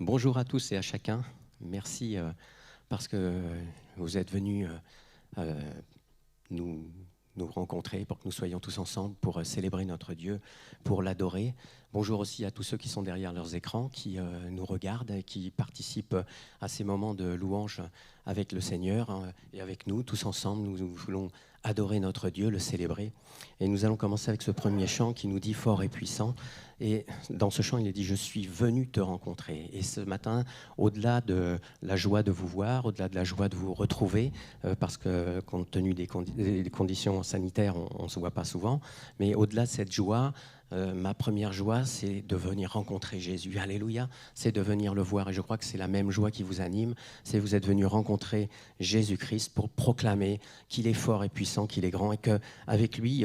Bonjour à tous et à chacun. Merci parce que vous êtes venus nous rencontrer pour que nous soyons tous ensemble pour célébrer notre Dieu, pour l'adorer. Bonjour aussi à tous ceux qui sont derrière leurs écrans, qui nous regardent et qui participent à ces moments de louange avec le Seigneur et avec nous, tous ensemble. Nous voulons adorer notre Dieu, le célébrer. Et nous allons commencer avec ce premier chant qui nous dit « Fort et puissant ». Et dans ce chant, il est dit « Je suis venu te rencontrer ». Et ce matin, au-delà de la joie de vous voir, au-delà de la joie de vous retrouver, parce que compte tenu des conditions sanitaires, on ne se voit pas souvent, mais au-delà de cette joie, ma première joie, c'est de venir rencontrer Jésus. Alléluia, c'est de venir le voir. Et je crois que c'est la même joie qui vous anime. C'est que vous êtes venus rencontrer Jésus-Christ pour proclamer qu'il est fort et puissant, qu'il est grand et qu'avec lui,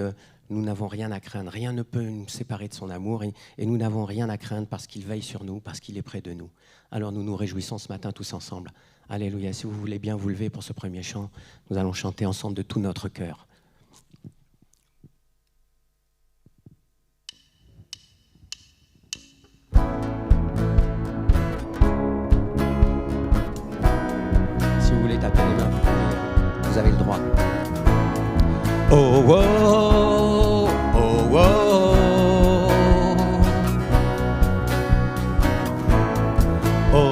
nous n'avons rien à craindre. Rien ne peut nous séparer de son amour et nous n'avons rien à craindre parce qu'il veille sur nous, parce qu'il est près de nous. Alors nous nous réjouissons ce matin tous ensemble. Alléluia. Si vous voulez bien vous lever pour ce premier chant, nous allons chanter ensemble de tout notre cœur. Si vous voulez taper les mains, vous avez le droit. Oh, oh, oh, oh, oh, oh,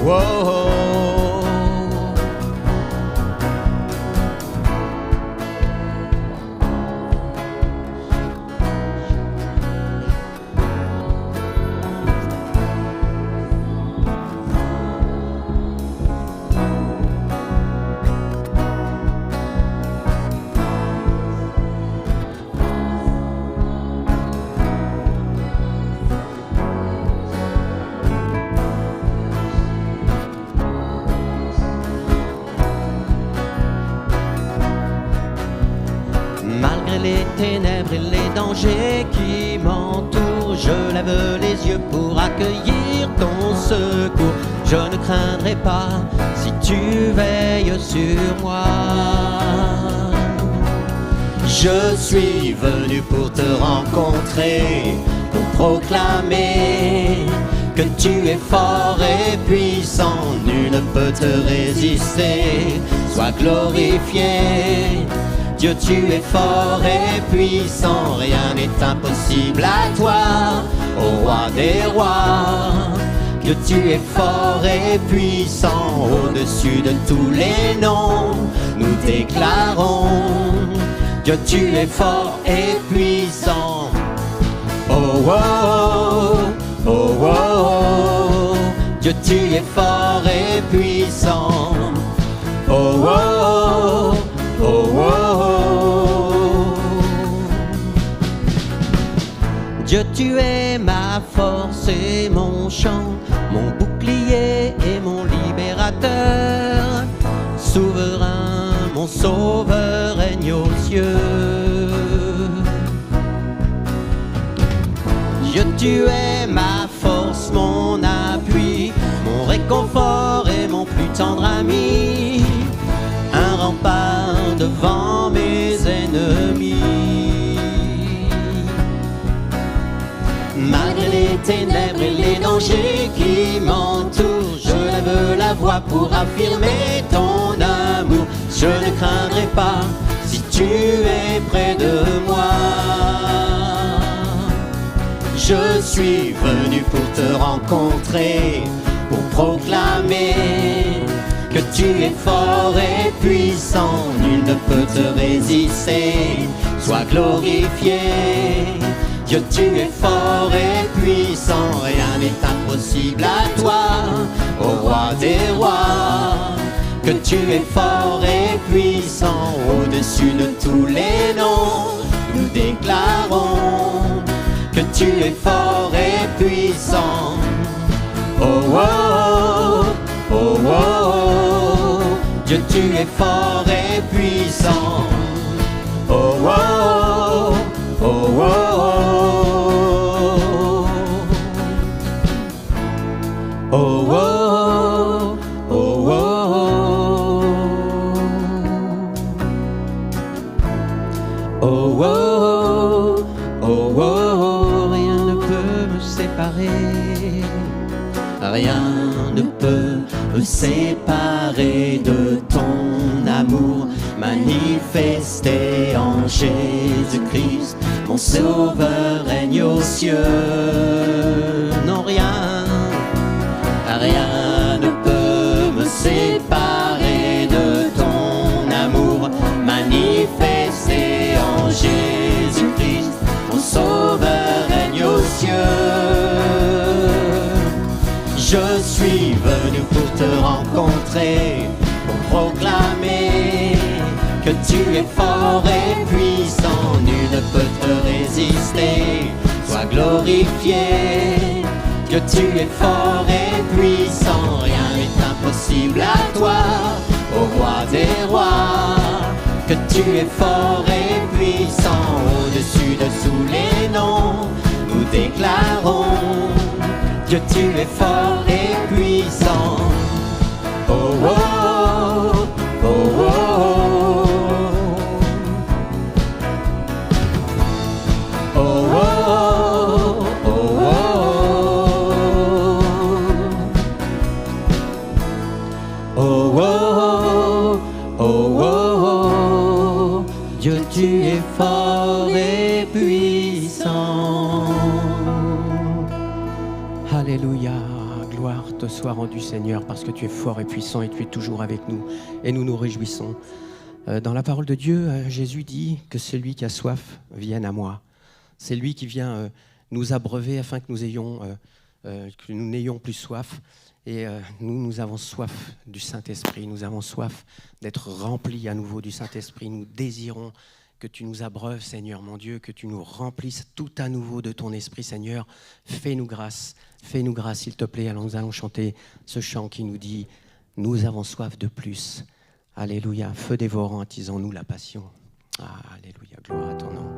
oh, oh. Malgré les ténèbres et les dangers qui m'entourent, je lève les yeux pour accueillir ton secours. Je ne craindrai pas si tu veilles sur moi. Je suis venu pour te rencontrer, pour proclamer que tu es fort et puissant, nul ne peut te résister. Sois glorifié, Dieu, tu es fort et puissant, rien n'est impossible à toi, ô roi des rois. Dieu, tu es fort et puissant, au-dessus de tous les noms, nous déclarons, Dieu, tu es fort et puissant. Oh, oh, oh, oh, oh, Dieu, tu es fort et puissant. Oh, oh, oh, oh, oh. Dieu, tu es ma force et mon chant, mon bouclier et mon libérateur. Souverain, mon sauveur règne aux cieux. Dieu, tu es ma force, mon appui, mon réconfort et mon plus tendre ami. Un rempart devant mes ennemis. Malgré les ténèbres et les dangers qui m'entourent, je lève la voix pour affirmer ton amour. Je ne craindrai pas si tu es près de moi. Je suis venu pour te rencontrer, pour proclamer que tu es fort et puissant, nul ne peut te résister. Sois glorifié, Dieu, tu es fort et puissant, rien n'est impossible à toi, ô roi des rois. Que tu es fort et puissant, au-dessus de tous les noms, nous déclarons que tu es fort et puissant. Oh, oh, oh, oh, oh, oh. Dieu, tu es fort et puissant. Oh, oh, oh, oh, oh, oh. Oh, oh, oh, oh, oh, oh, oh, oh. Rien ne peut me séparer séparer. Rien ne peut me séparer de ton amour manifesté en Jésus-Christ. Mon sauveur règne aux cieux. Non, rien ne peut me séparer de ton amour manifesté en Jésus-Christ. Mon sauveur règne aux cieux. Je suis venu pour te rencontrer, pour proclamer que tu es fort et puissant, nul ne peut te résister. Sois glorifié, que tu es fort et puissant, rien n'est impossible à toi, ô roi des rois. Que tu es fort et puissant, au-dessus de tous les noms, nous déclarons que tu es fort et puissant. Oh, oh, oh, oh, oh. Oh, oh, oh, oh. Oh, oh, oh, oh. Dieu, tu es fort et puissant. Alléluia, gloire te soit rendue Seigneur, parce que tu es fort et puissant et tu es toujours avec nous et nous nous réjouissons. Dans la parole de Dieu, Jésus dit que celui qui a soif vienne à moi. C'est lui qui vient nous abreuver afin que nous n'ayons plus soif. Et nous avons soif du Saint-Esprit, nous avons soif d'être remplis à nouveau du Saint-Esprit. Nous désirons que tu nous abreuves, Seigneur mon Dieu, que tu nous remplisses tout à nouveau de ton Esprit, Seigneur. Fais-nous grâce, s'il te plaît. Alors nous allons chanter ce chant qui nous dit « Nous avons soif de plus ». Alléluia, feu dévorant, attisons-nous la passion. Ah, alléluia, gloire à ton nom.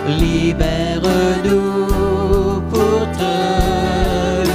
Libère-nous pour te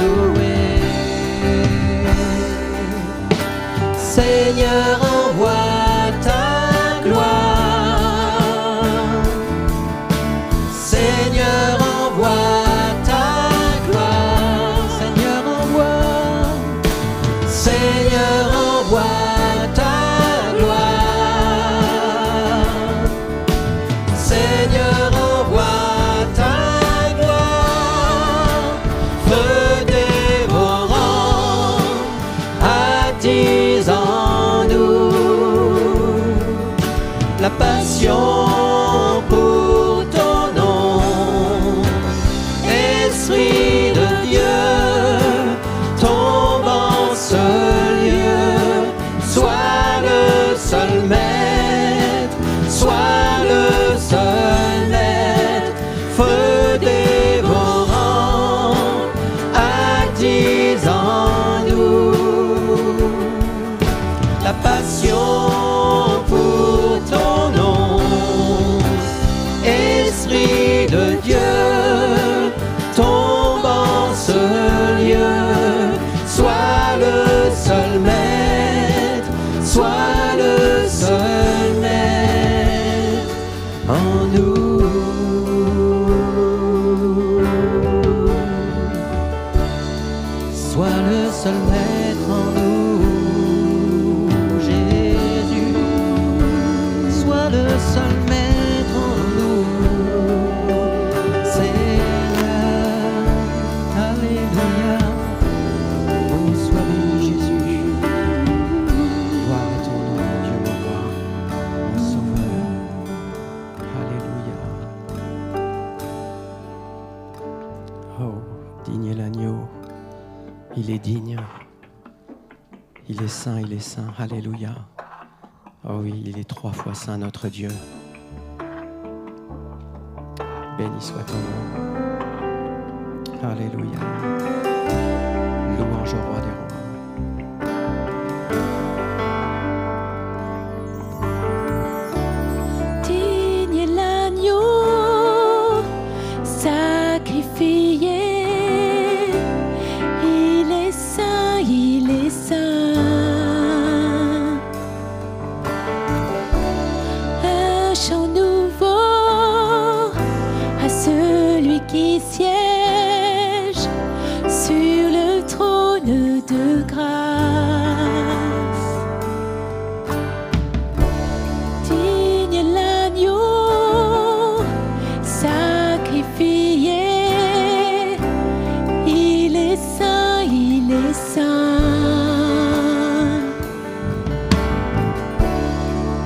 seul maître en nous, Jésus. Sois le seul maître en nous, Seigneur. Alléluia. Oh, sois béni, Jésus. Gloire à ton nom, mon Dieu, mon roi, mon sauveur. Alléluia. Oh, digne est l'agneau. Il est digne. Il est saint, il est saint. Alléluia. Oh oui, il est 3 fois saint, notre Dieu. Béni soit ton nom. Alléluia. Louange au roi des rois. Digne est l'agneau sacrifié. Il est saint, il est saint. Un chant nouveau à celui qui siège sur le trône de grâce. Digne est l'agneau sacrifié. Il est saint, il est saint.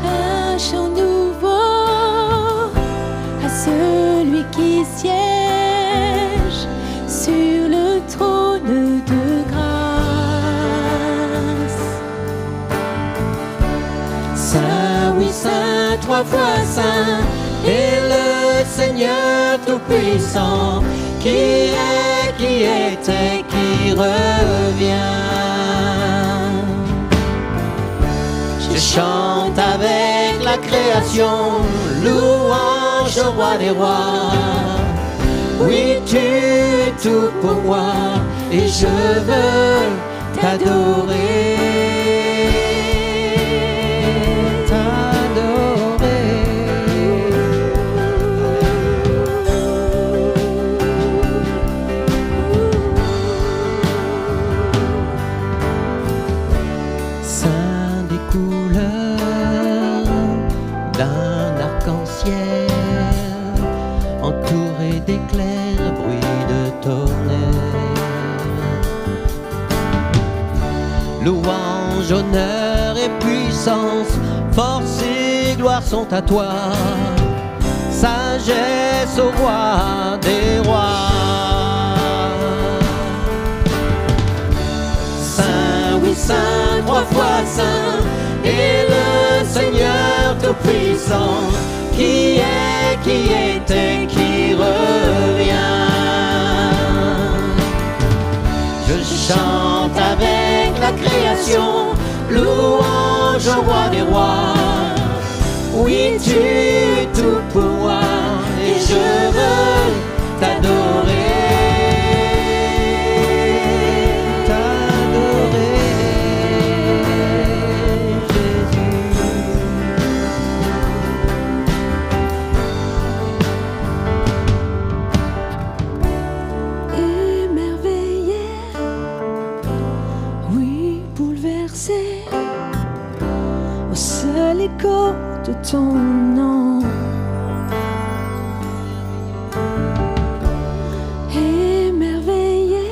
Un chant nouveau à celui qui siège sur le trône de grâce. Saint, oui, saint, 3 fois saint, et le Seigneur Tout-Puissant, qui était, qui revient. Je chante avec la création, louange au roi des rois. Oui, tu es tout pour moi, et je veux t'adorer. Saint des couleurs d'un arc-en-ciel, entouré d'éclairs, bruit de tonnerre. Louange, honneur et puissance, force et gloire sont à toi. Sagesse au roi des rois. Saint, oui, saint, 3 fois saint, et le Seigneur Tout-Puissant, qui était, qui revient. Je chante avec la création, louange au roi des rois. Oui, tu es tout pour moi, et je veux t'adorer. L'écho de ton nom, émerveillé,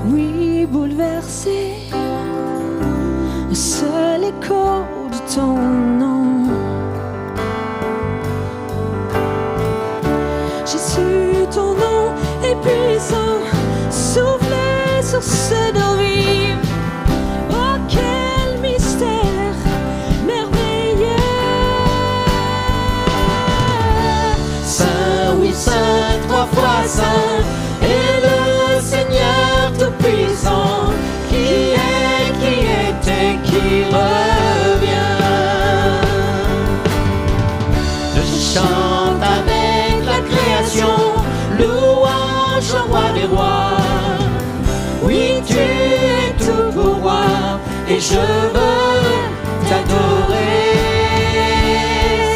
oui, bouleversé, au seul écho de ton nom. Jésus, ton nom est puissant, soufflez sur ce dos vive. Oh, quel mystère merveilleux! Saint, oui, saint, 3 fois saint, et le Seigneur Tout-Puissant, qui était, qui revient. Je chante avec la création, louange au roi des rois. Oui, tu es tout pour moi, et je veux t'adorer.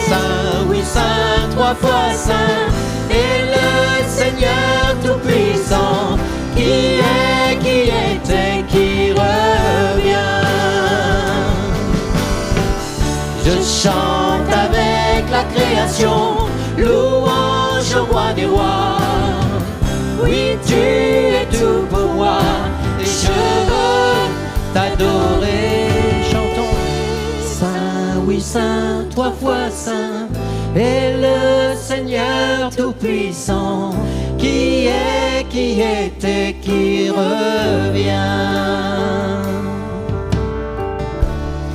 Saint, oui, saint, 3 fois saint, et le Seigneur Tout-Puissant, qui est, Oui, tu es tout pour moi, et je veux t'adorer. Chantons. Saint, oui, Saint, 3 fois Saint, est le Seigneur Tout-Puissant, qui est, qui était, qui revient.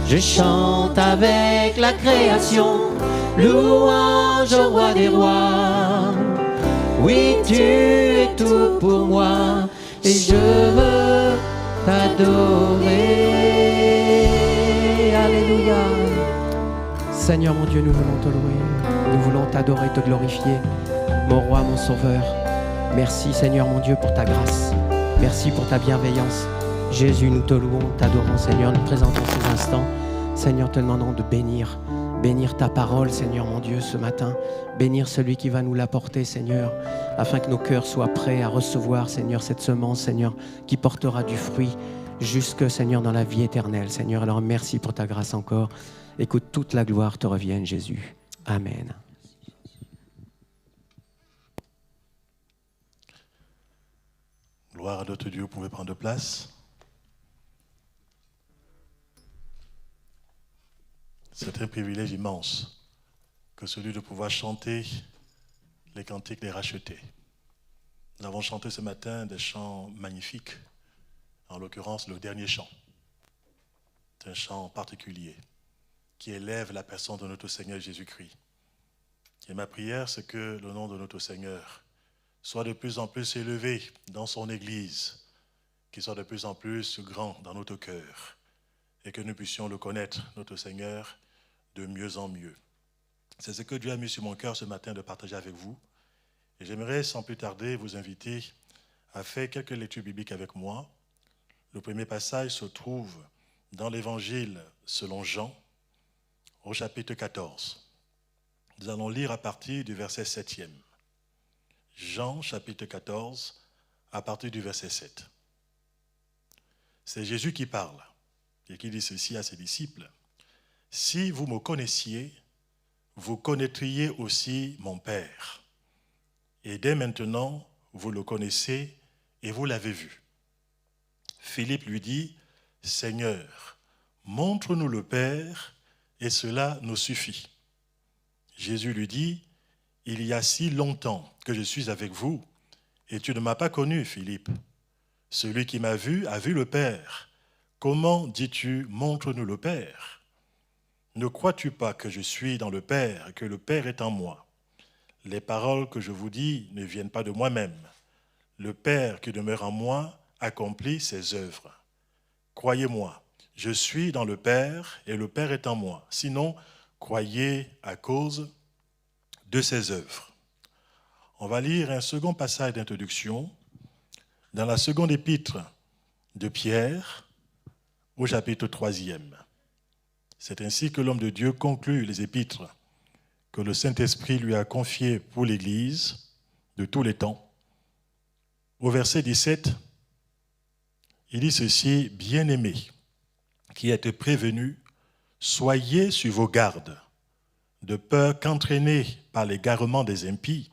Je chante avec la création, louange au roi des rois. Oui, tu es tout pour moi, et je veux t'adorer. Alléluia. Seigneur mon Dieu, nous voulons te louer, nous voulons t'adorer, te glorifier, mon roi, mon sauveur. Merci Seigneur mon Dieu pour ta grâce, merci pour ta bienveillance. Jésus, nous te louons, t'adorons Seigneur, nous présentons ces instants. Seigneur, te demandons de bénir ta parole Seigneur mon Dieu ce matin, bénir celui qui va nous l'apporter Seigneur, afin que nos cœurs soient prêts à recevoir Seigneur cette semence Seigneur, qui portera du fruit jusque Seigneur dans la vie éternelle Seigneur. Alors merci pour ta grâce encore. Écoute, toute la gloire te revienne, Jésus. Amen. Gloire à notre Dieu, vous pouvez prendre place. C'est un privilège immense que celui de pouvoir chanter les cantiques des rachetés. Nous avons chanté ce matin des chants magnifiques, en l'occurrence le dernier chant. C'est un chant particulier qui élève la personne de notre Seigneur Jésus-Christ. Et ma prière, c'est que le nom de notre Seigneur soit de plus en plus élevé dans son Église, qu'il soit de plus en plus grand dans notre cœur, et que nous puissions le connaître, notre Seigneur, de mieux en mieux. C'est ce que Dieu a mis sur mon cœur ce matin de partager avec vous. Et j'aimerais sans plus tarder vous inviter à faire quelques lectures bibliques avec moi. Le premier passage se trouve dans l'Évangile selon Jean, au chapitre 14. Nous allons lire à partir du verset 7e. Jean, chapitre 14, à partir du verset 7. C'est Jésus qui parle et qui dit ceci à ses disciples. « Si vous me connaissiez, vous connaîtriez aussi mon Père. Et dès maintenant, vous le connaissez et vous l'avez vu. » Philippe lui dit, « Seigneur, montre-nous le Père, et cela nous suffit. » Jésus lui dit, « Il y a si longtemps que je suis avec vous, et tu ne m'as pas connu, Philippe. Celui qui m'a vu a vu le Père. Comment dis-tu, montre-nous le Père? Ne crois-tu pas que je suis dans le Père et que le Père est en moi? Les paroles que je vous dis ne viennent pas de moi-même. Le Père qui demeure en moi accomplit ses œuvres. Croyez-moi, je suis dans le Père et le Père est en moi. Sinon, croyez à cause de ses œuvres. » On va lire un second passage d'introduction dans la seconde épître de Pierre, au chapitre 3e. C'est ainsi que l'homme de Dieu conclut les épîtres que le Saint-Esprit lui a confiées pour l'Église de tous les temps. Au verset 17, il dit ceci, « Bien-aimés, qui êtes prévenus, soyez sur vos gardes, de peur qu'entraînés par l'égarement des impies,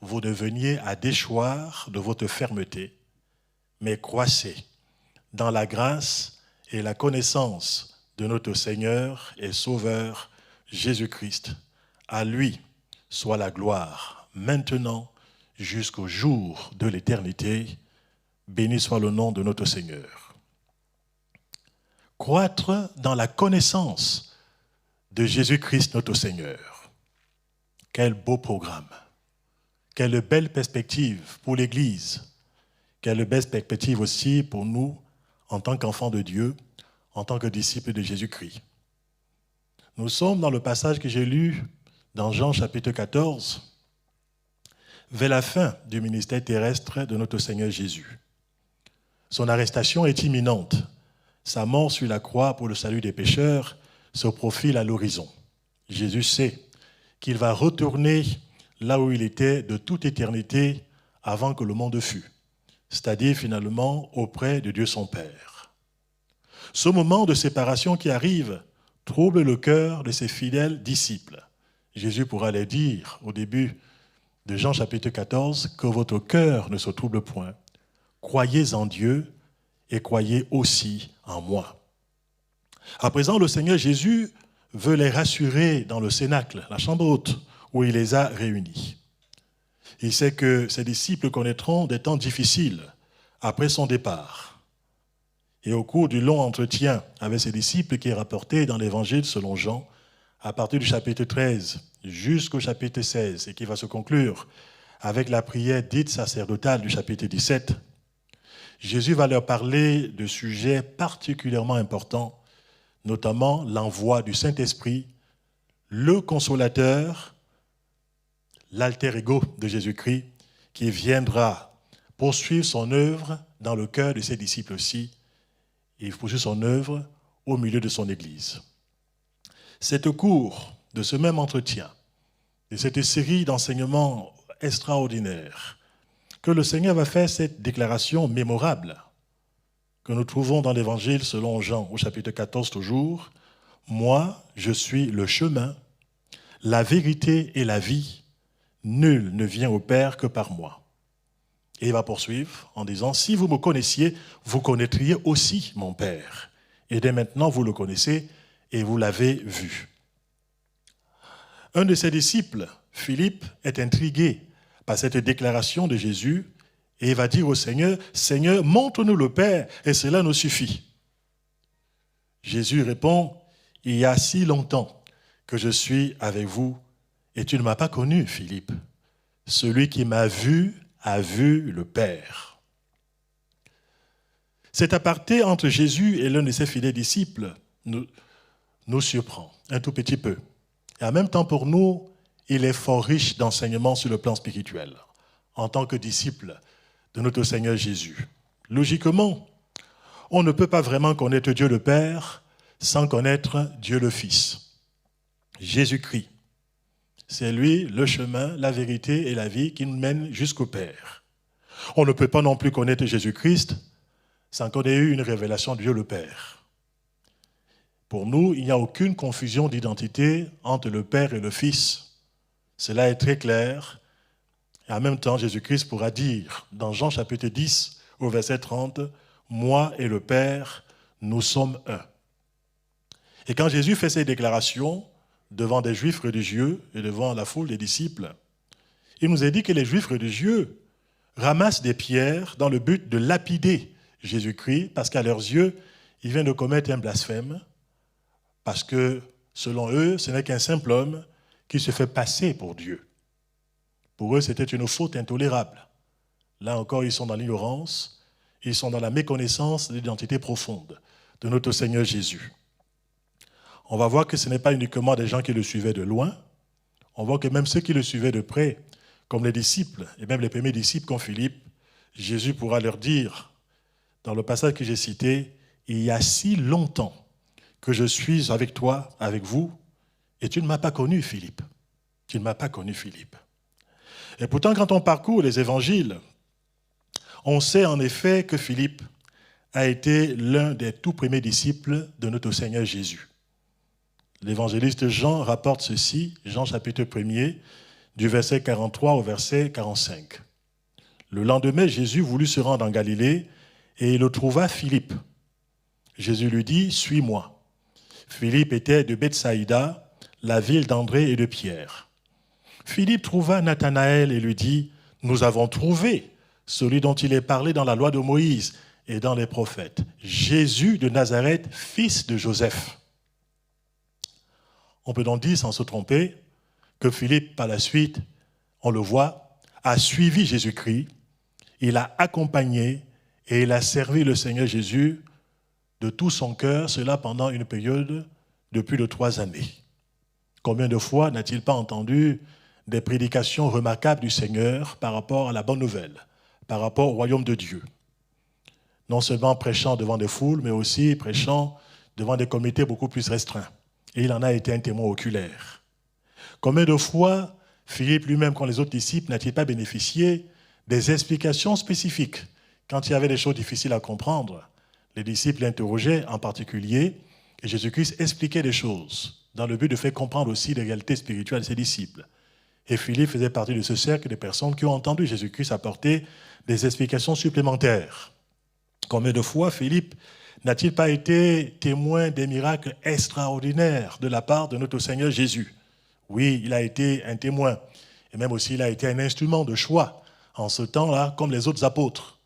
vous deveniez à déchoir de votre fermeté, mais croissez dans la grâce et la connaissance de notre Seigneur et Sauveur Jésus-Christ. À lui soit la gloire, maintenant jusqu'au jour de l'éternité. Béni soit le nom de notre Seigneur. » Croître dans la connaissance de Jésus-Christ notre Seigneur. Quel beau programme. Quelle belle perspective pour l'Église. Quelle belle perspective aussi pour nous en tant qu'enfants de Dieu, en tant que disciples de Jésus-Christ. Nous sommes dans le passage que j'ai lu dans Jean chapitre 14, vers la fin du ministère terrestre de notre Seigneur Jésus. Son arrestation est imminente. Sa mort sur la croix pour le salut des pécheurs se profile à l'horizon. Jésus sait qu'il va retourner là où il était de toute éternité avant que le monde fût, c'est-à-dire finalement auprès de Dieu son Père. Ce moment de séparation qui arrive trouble le cœur de ses fidèles disciples. Jésus pourra les dire au début de Jean chapitre 14, que votre cœur ne se trouble point. Croyez en Dieu et croyez aussi en moi. À présent, le Seigneur Jésus veut les rassurer dans le cénacle, la chambre haute, où il les a réunis. Il sait que ses disciples connaîtront des temps difficiles après son départ. Et au cours du long entretien avec ses disciples qui est rapporté dans l'Évangile selon Jean, à partir du chapitre 13 jusqu'au chapitre 16, et qui va se conclure avec la prière dite sacerdotale du chapitre 17, Jésus va leur parler de sujets particulièrement importants, notamment l'envoi du Saint-Esprit, le Consolateur, l'alter ego de Jésus-Christ, qui viendra poursuivre son œuvre dans le cœur de ses disciples aussi, et poursuivre son œuvre au milieu de son Église. C'est au cours de ce même entretien, de cette série d'enseignements extraordinaires, que le Seigneur va faire cette déclaration mémorable que nous trouvons dans l'Évangile selon Jean, au chapitre 14 toujours. « Moi, je suis le chemin, la vérité et la vie. Nul ne vient au Père que par moi. » Et il va poursuivre en disant « Si vous me connaissiez, vous connaîtriez aussi mon Père. Et dès maintenant, vous le connaissez et vous l'avez vu. » Un de ses disciples, Philippe, est intrigué par cette déclaration de Jésus et il va dire au Seigneur, « Seigneur, montre-nous le Père et cela nous suffit. » Jésus répond, « Il y a si longtemps que je suis avec vous et tu ne m'as pas connu, Philippe. Celui qui m'a vu a vu le Père. » Cet aparté entre Jésus et l'un de ses fidèles disciples nous surprend un tout petit peu. Et en même temps, pour nous, il est fort riche d'enseignements sur le plan spirituel, en tant que disciple de notre Seigneur Jésus. Logiquement, on ne peut pas vraiment connaître Dieu le Père sans connaître Dieu le Fils. Jésus-Christ, c'est lui le chemin, la vérité et la vie qui nous mène jusqu'au Père. On ne peut pas non plus connaître Jésus-Christ sans qu'on ait eu une révélation de Dieu le Père. Pour nous, il n'y a aucune confusion d'identité entre le Père et le Fils. Cela est très clair. Et en même temps, Jésus-Christ pourra dire, dans Jean chapitre 10, au verset 30, « Moi et le Père, nous sommes un. » Et quand Jésus fait ces déclarations devant des Juifs religieux et devant la foule des disciples, il nous a dit que les Juifs religieux ramassent des pierres dans le but de lapider Jésus-Christ, parce qu'à leurs yeux, il vient de commettre un blasphème, parce que, selon eux, ce n'est qu'un simple homme qui se fait passer pour Dieu. Pour eux, c'était une faute intolérable. Là encore, ils sont dans l'ignorance, ils sont dans la méconnaissance de l'identité profonde de notre Seigneur Jésus. On va voir que ce n'est pas uniquement des gens qui le suivaient de loin, on voit que même ceux qui le suivaient de près, comme les disciples, et même les premiers disciples comme Philippe, Jésus pourra leur dire, dans le passage que j'ai cité, « Il y a si longtemps que je suis avec toi, avec vous, et tu ne m'as pas connu, Philippe. Tu ne m'as pas connu, Philippe. » Et pourtant, quand on parcourt les évangiles, on sait en effet que Philippe a été l'un des tout premiers disciples de notre Seigneur Jésus. L'évangéliste Jean rapporte ceci, Jean chapitre 1er, du verset 43 au verset 45. Le lendemain, Jésus voulut se rendre en Galilée et il trouva Philippe. Jésus lui dit, « Suis-moi. » Philippe était de Bethsaïda, la ville d'André et de Pierre. Philippe trouva Nathanaël et lui dit, « Nous avons trouvé celui dont il est parlé dans la loi de Moïse et dans les prophètes, Jésus de Nazareth, fils de Joseph. » On peut donc dire, sans se tromper, que Philippe, par la suite, on le voit, a suivi Jésus-Christ, il a accompagné et il a servi le Seigneur Jésus de tout son cœur, cela pendant une période de plus de 3 années. Combien de fois n'a-t-il pas entendu des prédications remarquables du Seigneur par rapport à la bonne nouvelle, par rapport au royaume de Dieu? Non seulement prêchant devant des foules, mais aussi prêchant devant des comités beaucoup plus restreints. Et il en a été un témoin oculaire. Combien de fois Philippe lui-même, comme les autres disciples, n'a-t-il pas bénéficié des explications spécifiques quand il y avait des choses difficiles à comprendre? Les disciples l'interrogeaient en particulier, et Jésus-Christ expliquait des choses dans le but de faire comprendre aussi les réalités spirituelles de ses disciples. Et Philippe faisait partie de ce cercle de personnes qui ont entendu Jésus-Christ apporter des explications supplémentaires. Combien de fois Philippe n'a-t-il pas été témoin des miracles extraordinaires de la part de notre Seigneur Jésus? Oui, il a été un témoin. Et même aussi, il a été un instrument de choix en ce temps-là, comme les autres apôtres,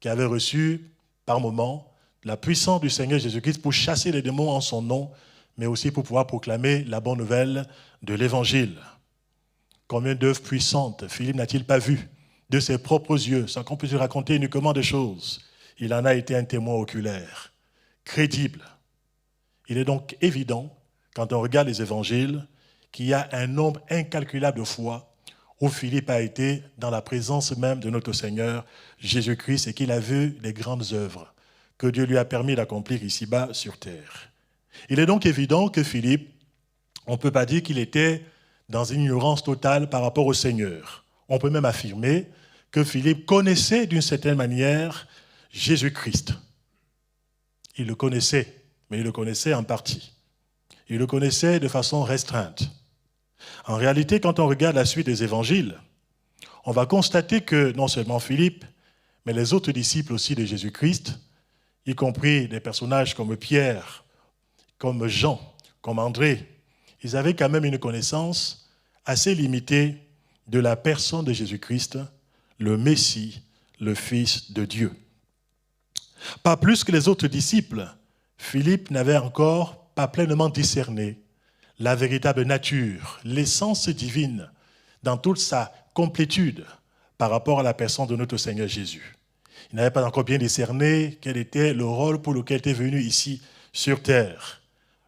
qui avaient reçu par moments la puissance du Seigneur Jésus-Christ pour chasser les démons en son nom, mais aussi pour pouvoir proclamer la bonne nouvelle de l'Évangile. Combien d'œuvres puissantes Philippe n'a-t-il pas vues de ses propres yeux, sans qu'on puisse lui raconter uniquement des choses? Il en a été un témoin oculaire, crédible. Il est donc évident, quand on regarde les évangiles, qu'il y a un nombre incalculable de fois où Philippe a été dans la présence même de notre Seigneur Jésus-Christ et qu'il a vu les grandes œuvres que Dieu lui a permis d'accomplir ici-bas sur terre. Il est donc évident que Philippe, on ne peut pas dire qu'il était dans une ignorance totale par rapport au Seigneur. On peut même affirmer que Philippe connaissait d'une certaine manière Jésus-Christ. Il le connaissait, mais il le connaissait en partie. Il le connaissait de façon restreinte. En réalité, quand on regarde la suite des évangiles, on va constater que non seulement Philippe, mais les autres disciples aussi de Jésus-Christ, y compris des personnages comme Pierre, comme Jean, comme André, ils avaient quand même une connaissance assez limitée de la personne de Jésus-Christ, le Messie, le Fils de Dieu. Pas plus que les autres disciples, Philippe n'avait encore pas pleinement discerné la véritable nature, l'essence divine dans toute sa complétude par rapport à la personne de notre Seigneur Jésus. Il n'avait pas encore bien discerné quel était le rôle pour lequel il était venu ici sur terre,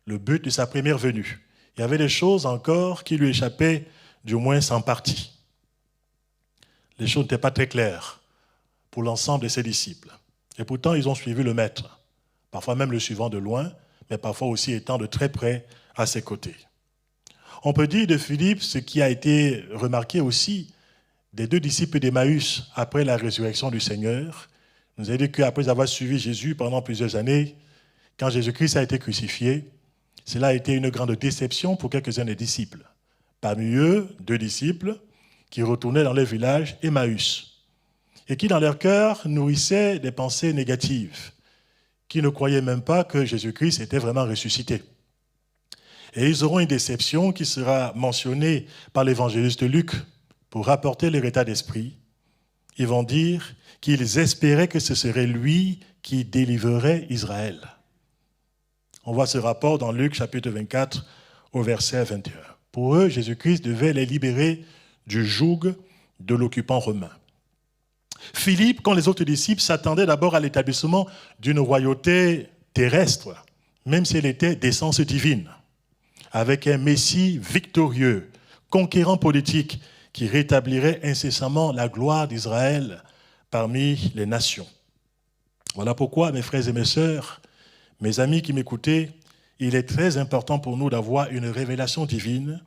le but de sa première venue. Il y avait des choses encore qui lui échappaient, du moins en partie. Les choses n'étaient pas très claires pour l'ensemble de ses disciples. Et pourtant, ils ont suivi le Maître, parfois même le suivant de loin, mais parfois aussi étant de très près à ses côtés. On peut dire de Philippe ce qui a été remarqué aussi des deux disciples d'Emmaüs après la résurrection du Seigneur. Il nous a dit qu'après avoir suivi Jésus pendant plusieurs années, quand Jésus-Christ a été crucifié, cela a été une grande déception pour quelques-uns des disciples. Parmi eux, deux disciples qui retournaient dans leur village Emmaüs et qui, dans leur cœur, nourrissaient des pensées négatives, qui ne croyaient même pas que Jésus-Christ était vraiment ressuscité. Et ils auront une déception qui sera mentionnée par l'évangéliste Luc pour rapporter leur état d'esprit. Ils vont dire qu'ils espéraient que ce serait lui qui délivrerait Israël. On voit ce rapport dans Luc chapitre 24 au verset 21. Pour eux, Jésus-Christ devait les libérer du joug de l'occupant romain. Philippe, comme les autres disciples, s'attendait d'abord à l'établissement d'une royauté terrestre, même si elle était d'essence divine, avec un Messie victorieux, conquérant politique, qui rétablirait incessamment la gloire d'Israël parmi les nations. Voilà pourquoi, mes frères et mes sœurs, mes amis qui m'écoutez, il est très important pour nous d'avoir une révélation divine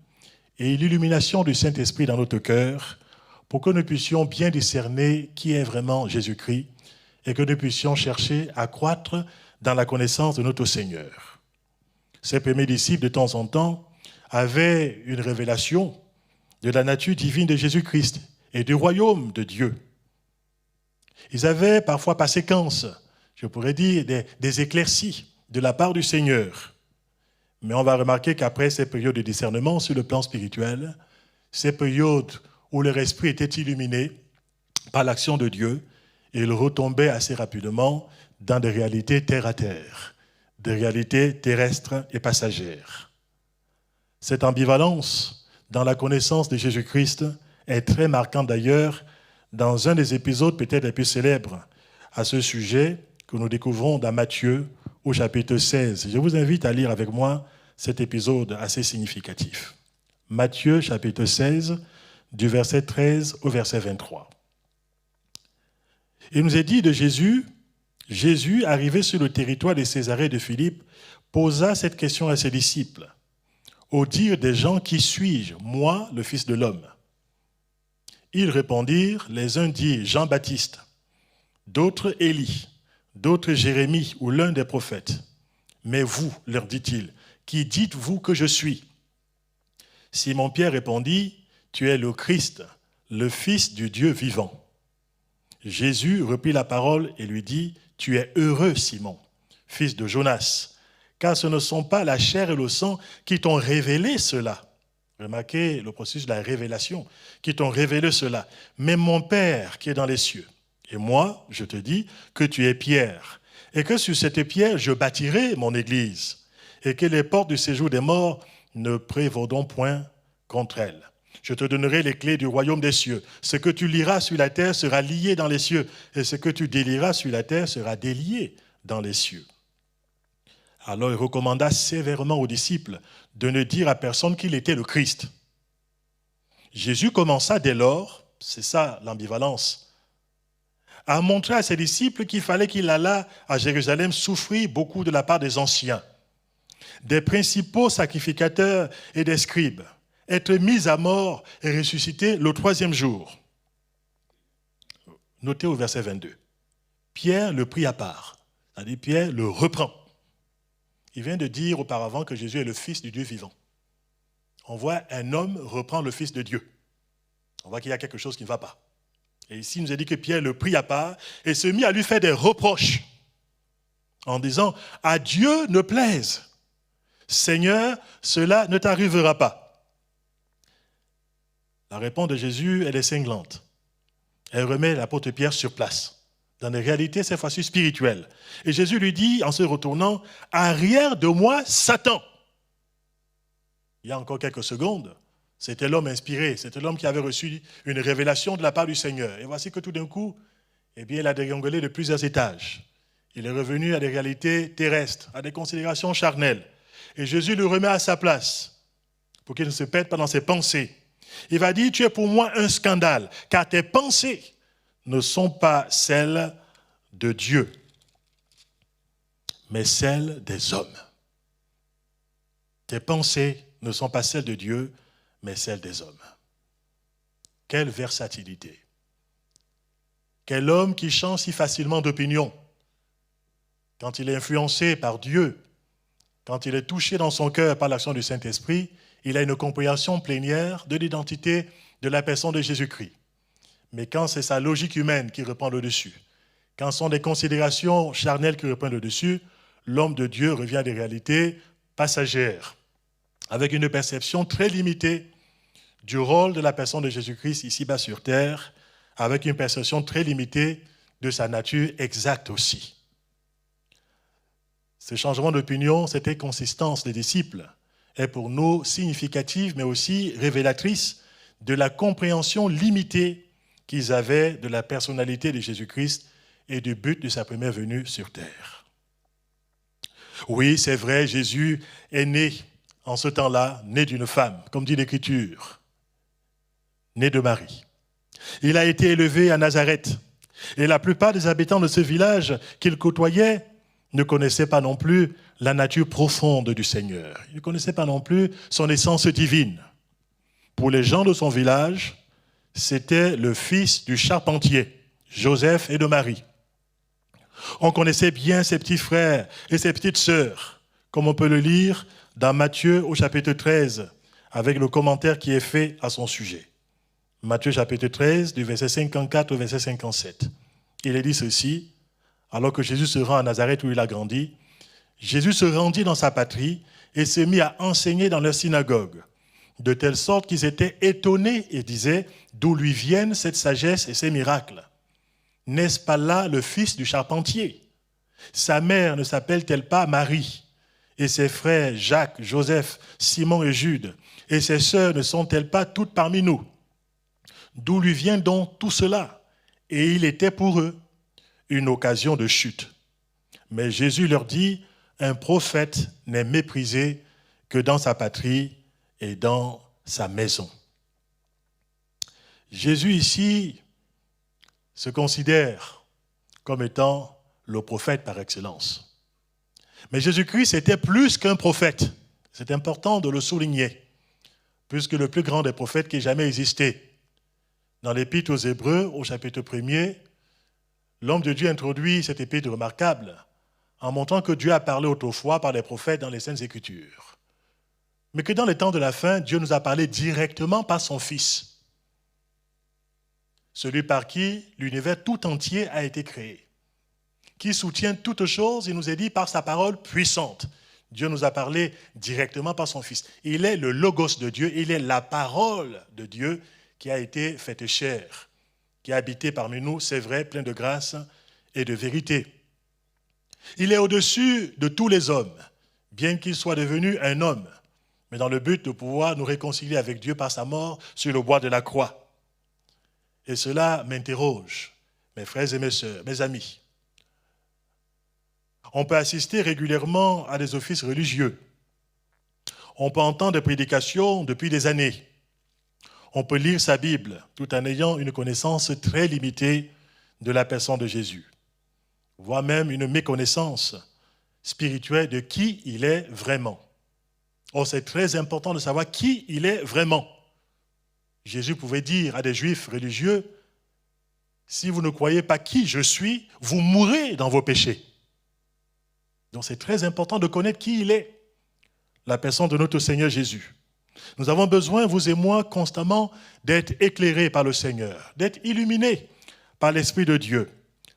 et l'illumination du Saint-Esprit dans notre cœur pour que nous puissions bien discerner qui est vraiment Jésus-Christ et que nous puissions chercher à croître dans la connaissance de notre Seigneur. Ces premiers disciples, de temps en temps, avaient une révélation de la nature divine de Jésus-Christ et du royaume de Dieu. Ils avaient parfois par séquence, je pourrais dire, des éclaircies de la part du Seigneur. Mais on va remarquer qu'après ces périodes de discernement sur le plan spirituel, ces périodes où leur esprit était illuminé par l'action de Dieu, ils retombaient assez rapidement dans des réalités terre à terre, des réalités terrestres et passagères. Cette ambivalence dans la connaissance de Jésus-Christ est très marquante d'ailleurs dans un des épisodes peut-être les plus célèbres à ce sujet que nous découvrons dans Matthieu au chapitre 16. Je vous invite à lire avec moi cet épisode assez significatif. Matthieu chapitre 16, du verset 13 au verset 23. Il nous est dit de Jésus, arrivé sur le territoire de Césarée de Philippe, posa cette question à ses disciples. Au dire des gens, qui suis-je, moi, le Fils de l'homme? Ils répondirent, les uns dirent Jean-Baptiste, d'autres Élie, d'autres Jérémie ou l'un des prophètes. Mais vous, leur dit-il, qui dites-vous que je suis? Simon-Pierre répondit, tu es le Christ, le Fils du Dieu vivant. Jésus reprit la parole et lui dit, tu es heureux, Simon, fils de Jonas, car ce ne sont pas la chair et le sang qui t'ont révélé cela. Remarquez le processus de la révélation, qui t'ont révélé cela, mais mon Père qui est dans les cieux. Et moi, je te dis que tu es Pierre, et que sur cette pierre, je bâtirai mon église, et que les portes du séjour des morts ne prévaudront point contre elle. Je te donnerai les clés du royaume des cieux. Ce que tu liras sur la terre sera lié dans les cieux, et ce que tu délieras sur la terre sera délié dans les cieux. Alors il recommanda sévèrement aux disciples de ne dire à personne qu'il était le Christ. Jésus commença dès lors, c'est ça l'ambivalence, à montrer à ses disciples qu'il fallait qu'il allât à Jérusalem souffrir beaucoup de la part des anciens, des principaux sacrificateurs et des scribes, être mis à mort et ressuscité le 3e jour. Notez au verset 22. Pierre le prit à part, c'est-à-dire Pierre le reprend. Il vient de dire auparavant que Jésus est le Fils du Dieu vivant. On voit un homme reprend le Fils de Dieu. On voit qu'il y a quelque chose qui ne va pas. Et ici, il nous a dit que Pierre le prit à part et se mit à lui faire des reproches en disant « À Dieu ne plaise, Seigneur, cela ne t'arrivera pas. » La réponse de Jésus, elle est cinglante. Elle remet l'apôtre Pierre sur place, dans des réalités cette fois-ci spirituelles. Et Jésus lui dit, en se retournant, « Arrière de moi, Satan !» Il y a encore quelques secondes, c'était l'homme inspiré, c'était l'homme qui avait reçu une révélation de la part du Seigneur. Et voici que tout d'un coup, eh bien, il a dégringolé de plusieurs étages. Il est revenu à des réalités terrestres, à des considérations charnelles. Et Jésus le remet à sa place, pour qu'il ne se perde pas dans ses pensées. Il va dire, tu es pour moi un scandale, car tes pensées ne sont pas celles de Dieu, mais celles des hommes. Tes pensées ne sont pas celles de Dieu, mais celles des hommes. Quelle versatilité! Quel homme qui change si facilement d'opinion quand il est influencé par Dieu, quand il est touché dans son cœur par l'action du Saint-Esprit, il a une compréhension plénière de l'identité de la personne de Jésus-Christ. Mais quand c'est sa logique humaine qui reprend le dessus, quand ce sont des considérations charnelles qui reprennent le dessus, l'homme de Dieu revient à des réalités passagères, avec une perception très limitée du rôle de la personne de Jésus-Christ ici-bas sur terre, avec une perception très limitée de sa nature exacte aussi. Ce changement d'opinion, cette inconsistance des disciples est pour nous significative, mais aussi révélatrice de la compréhension limitée qu'ils avaient de la personnalité de Jésus-Christ et du but de sa première venue sur terre. Oui, c'est vrai, Jésus est né en ce temps-là, né d'une femme, comme dit l'Écriture, né de Marie. Il a été élevé à Nazareth, et la plupart des habitants de ce village qu'il côtoyait ne connaissaient pas non plus la nature profonde du Seigneur. Ils ne connaissaient pas non plus son essence divine. Pour les gens de son village, c'était le fils du charpentier, Joseph et de Marie. On connaissait bien ses petits frères et ses petites sœurs, comme on peut le lire dans Matthieu au chapitre 13, avec le commentaire qui est fait à son sujet. Matthieu chapitre 13, du verset 54 au verset 57. Il est dit ceci, alors que Jésus se rend à Nazareth où il a grandi, Jésus se rendit dans sa patrie et se mit à enseigner dans leur synagogue, de telle sorte qu'ils étaient étonnés et disaient « D'où lui viennent cette sagesse et ces miracles ? N'est-ce pas là le fils du charpentier ? Sa mère ne s'appelle-t-elle pas Marie ? Et ses frères Jacques, Joseph, Simon et Jude, et ses sœurs ne sont-elles pas toutes parmi nous ? D'où lui vient donc tout cela ? Et il était pour eux une occasion de chute. Mais Jésus leur dit, un prophète n'est méprisé que dans sa patrie et dans sa maison. Jésus ici se considère comme étant le prophète par excellence. Mais Jésus-Christ était plus qu'un prophète. C'est important de le souligner, puisque le plus grand des prophètes qui ait jamais existé. Dans l'Épître aux Hébreux, au chapitre 1er, l'homme de Dieu introduit cette épître remarquable en montrant que Dieu a parlé autrefois par les prophètes dans les Saintes Écritures. mais que dans les temps de la fin, Dieu nous a parlé directement par son Fils, celui par qui l'univers tout entier a été créé, qui soutient toutes choses, il nous est dit par sa parole puissante. Dieu nous a parlé directement par son Fils. Il est le Logos de Dieu, il est la parole de Dieu qui a été faite chair, qui a habité parmi nous, c'est vrai, plein de grâce et de vérité. Il est au-dessus de tous les hommes, bien qu'il soit devenu un homme, mais dans le but de pouvoir nous réconcilier avec Dieu par sa mort sur le bois de la croix. Et cela m'interroge, mes frères et mes sœurs, mes amis. On peut assister régulièrement à des offices religieux. On peut entendre des prédications depuis des années. On peut lire sa Bible tout en ayant une connaissance très limitée de la personne de Jésus, voire même une méconnaissance spirituelle de qui il est vraiment. Or, c'est très important de savoir qui il est vraiment. Jésus pouvait dire à des Juifs religieux, « Si vous ne croyez pas qui je suis, vous mourrez dans vos péchés. » Donc c'est très important de connaître qui il est, la personne de notre Seigneur Jésus. Nous avons besoin, vous et moi, constamment d'être éclairés par le Seigneur, d'être illuminés par l'Esprit de Dieu,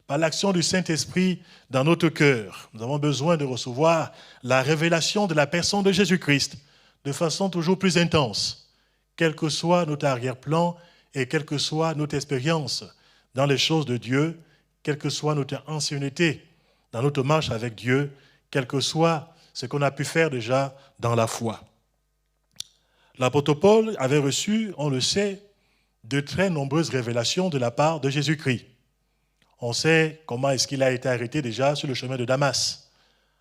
par l'action du Saint-Esprit dans notre cœur. Nous avons besoin de recevoir la révélation de la personne de Jésus-Christ de façon toujours plus intense, quel que soit notre arrière-plan et quelle que soit notre expérience dans les choses de Dieu, quelle que soit notre ancienneté dans notre marche avec Dieu, quel que soit ce qu'on a pu faire déjà dans la foi. L'apôtre Paul avait reçu, on le sait, de très nombreuses révélations de la part de Jésus-Christ. On sait comment est-ce qu'il a été arrêté déjà sur le chemin de Damas,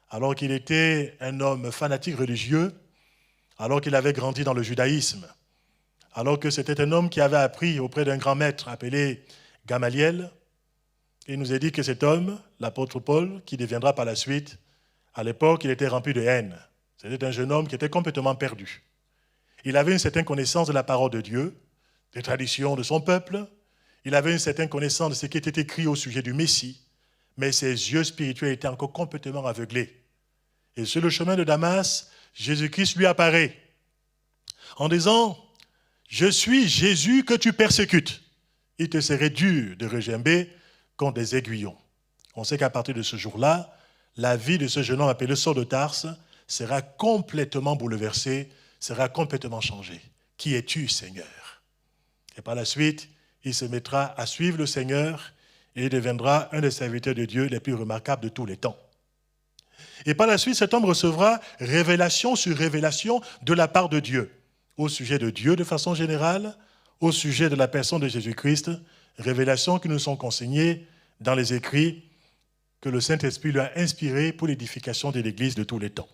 alors qu'il était un homme fanatique religieux, alors qu'il avait grandi dans le judaïsme, alors que c'était un homme qui avait appris auprès d'un grand maître appelé Gamaliel. Il nous a dit que cet homme, l'apôtre Paul, qui deviendra par la suite, à l'époque, il était rempli de haine. C'était un jeune homme qui était complètement perdu. Il avait une certaine connaissance de la parole de Dieu, des traditions de son peuple. Il avait une certaine connaissance de ce qui était écrit au sujet du Messie, mais ses yeux spirituels étaient encore complètement aveuglés. Et sur le chemin de Damas, Jésus-Christ lui apparaît en disant « Je suis Jésus que tu persécutes. Il te serait dur de regimber contre des aiguillons. » On sait qu'à partir de ce jour-là, la vie de ce jeune homme appelé Saul de Tarse sera complètement bouleversée, sera complètement changée. Qui es-tu, Seigneur? Et par la suite, il se mettra à suivre le Seigneur et il deviendra un des serviteurs de Dieu les plus remarquables de tous les temps. Et par la suite, cet homme recevra révélation sur révélation de la part de Dieu, au sujet de Dieu de façon générale, au sujet de la personne de Jésus-Christ, révélations qui nous sont consignées dans les écrits que le Saint-Esprit lui a inspirés pour l'édification de l'Église de tous les temps.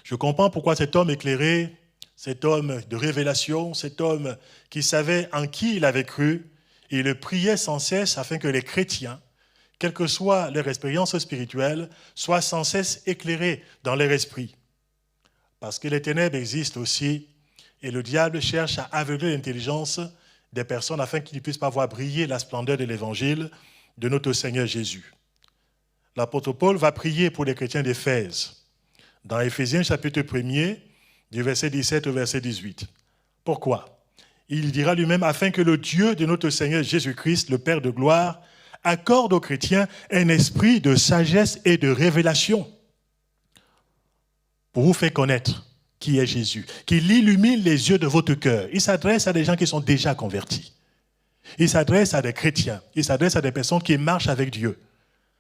Je comprends pourquoi cet homme éclairé, cet homme de révélation, cet homme qui savait en qui il avait cru, il le priait sans cesse afin que les chrétiens, quelle que soit leur expérience spirituelle, soient sans cesse éclairés dans leur esprit. Parce que les ténèbres existent aussi et le diable cherche à aveugler l'intelligence des personnes afin qu'ils ne puissent pas voir briller la splendeur de l'évangile de notre Seigneur Jésus. L'apôtre Paul va prier pour les chrétiens d'Éphèse, dans Éphésiens chapitre 1er, du verset 17 au verset 18. Pourquoi? Il dira lui-même, afin que le Dieu de notre Seigneur Jésus-Christ, le Père de gloire, accorde aux chrétiens un esprit de sagesse et de révélation pour vous faire connaître qui est Jésus, qu'il illumine les yeux de votre cœur. Il s'adresse à des gens qui sont déjà convertis. Il s'adresse à des chrétiens. Il s'adresse à des personnes qui marchent avec Dieu.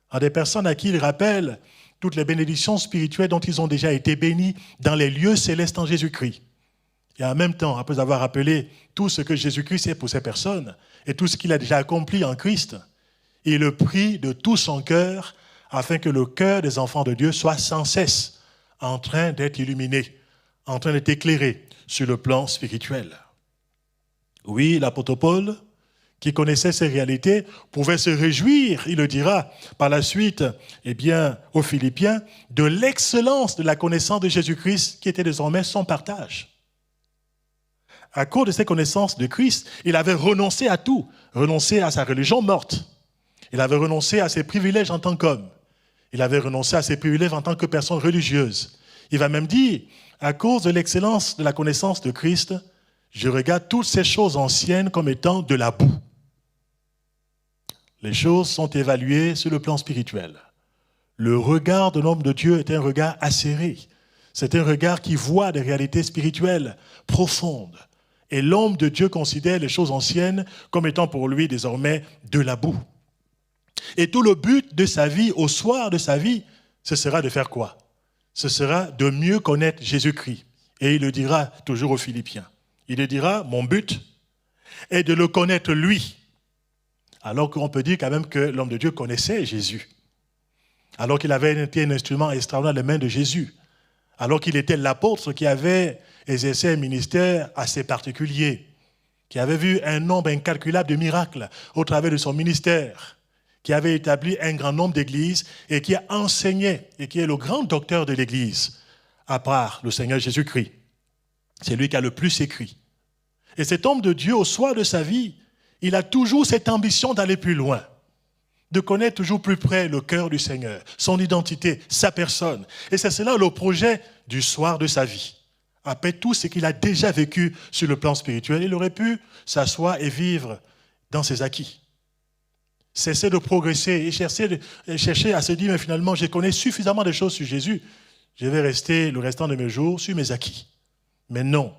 À des personnes à qui il rappelle toutes les bénédictions spirituelles dont ils ont déjà été bénis dans les lieux célestes en Jésus-Christ. Et en même temps, après avoir rappelé tout ce que Jésus-Christ est pour ces personnes et tout ce qu'il a déjà accompli en Christ, il le prie de tout son cœur afin que le cœur des enfants de Dieu soit sans cesse en train d'être illuminé, en train d'être éclairé sur le plan spirituel. Oui, l'apôtre Paul, qui connaissait ces réalités, pouvait se réjouir, il le dira par la suite, aux Philippiens, de l'excellence de la connaissance de Jésus-Christ qui était désormais son partage. À cause de ces connaissances de Christ, il avait renoncé à tout, renoncé à sa religion morte. Il avait renoncé à ses privilèges en tant qu'homme. Il avait renoncé à ses privilèges en tant que personne religieuse. Il va même dire à cause de l'excellence de la connaissance de Christ, je regarde toutes ces choses anciennes comme étant de la boue. Les choses sont évaluées sur le plan spirituel. Le regard de l'homme de Dieu est un regard acéré. C'est un regard qui voit des réalités spirituelles profondes. Et l'homme de Dieu considère les choses anciennes comme étant pour lui désormais de la boue. Et tout le but de sa vie, au soir de sa vie, ce sera de faire quoi? Ce sera de mieux connaître Jésus-Christ. Et il le dira toujours aux Philippiens. Il le dira, mon but est de le connaître lui. Alors qu'on peut dire quand même que l'homme de Dieu connaissait Jésus. Alors qu'il avait été un instrument extraordinaire dans les mains de Jésus. Alors qu'il était l'apôtre qui avait exercé un ministère assez particulier, qui avait vu un nombre incalculable de miracles au travers de son ministère, qui avait établi un grand nombre d'églises et qui a enseigné, et qui est le grand docteur de l'église, à part le Seigneur Jésus-Christ. C'est lui qui a le plus écrit. Et cet homme de Dieu, au soir de sa vie, il a toujours cette ambition d'aller plus loin, de connaître toujours plus près le cœur du Seigneur, son identité, sa personne. Et c'est cela le projet du soir de sa vie. Après tout ce qu'il a déjà vécu sur le plan spirituel, il aurait pu s'asseoir et vivre dans ses acquis. Cesser de progresser et chercher à se dire, mais finalement, je connais suffisamment de choses sur Jésus, je vais rester le restant de mes jours sur mes acquis. Mais non,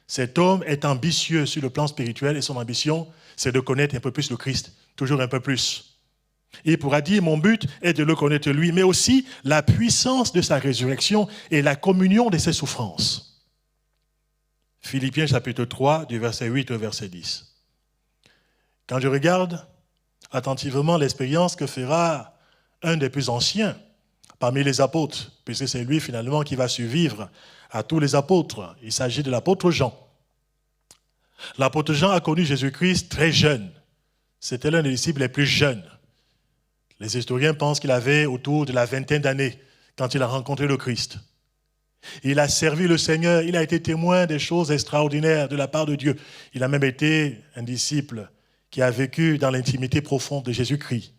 cet homme est ambitieux sur le plan spirituel et son ambition, c'est de connaître un peu plus le Christ, toujours un peu plus. Il pourra dire, mon but est de le connaître lui, mais aussi la puissance de sa résurrection et la communion de ses souffrances. Philippiens chapitre 3, du verset 8 au verset 10. Quand je regarde attentivement l'expérience que fera un des plus anciens parmi les apôtres, puisque c'est lui finalement qui va survivre à tous les apôtres. Il s'agit de l'apôtre Jean. L'apôtre Jean a connu Jésus-Christ très jeune. C'était l'un des disciples les plus jeunes. Les historiens pensent qu'il avait autour de la vingtaine d'années quand il a rencontré le Christ. Il a servi le Seigneur, il a été témoin des choses extraordinaires de la part de Dieu. Il a même été un disciple qui a vécu dans l'intimité profonde de Jésus-Christ.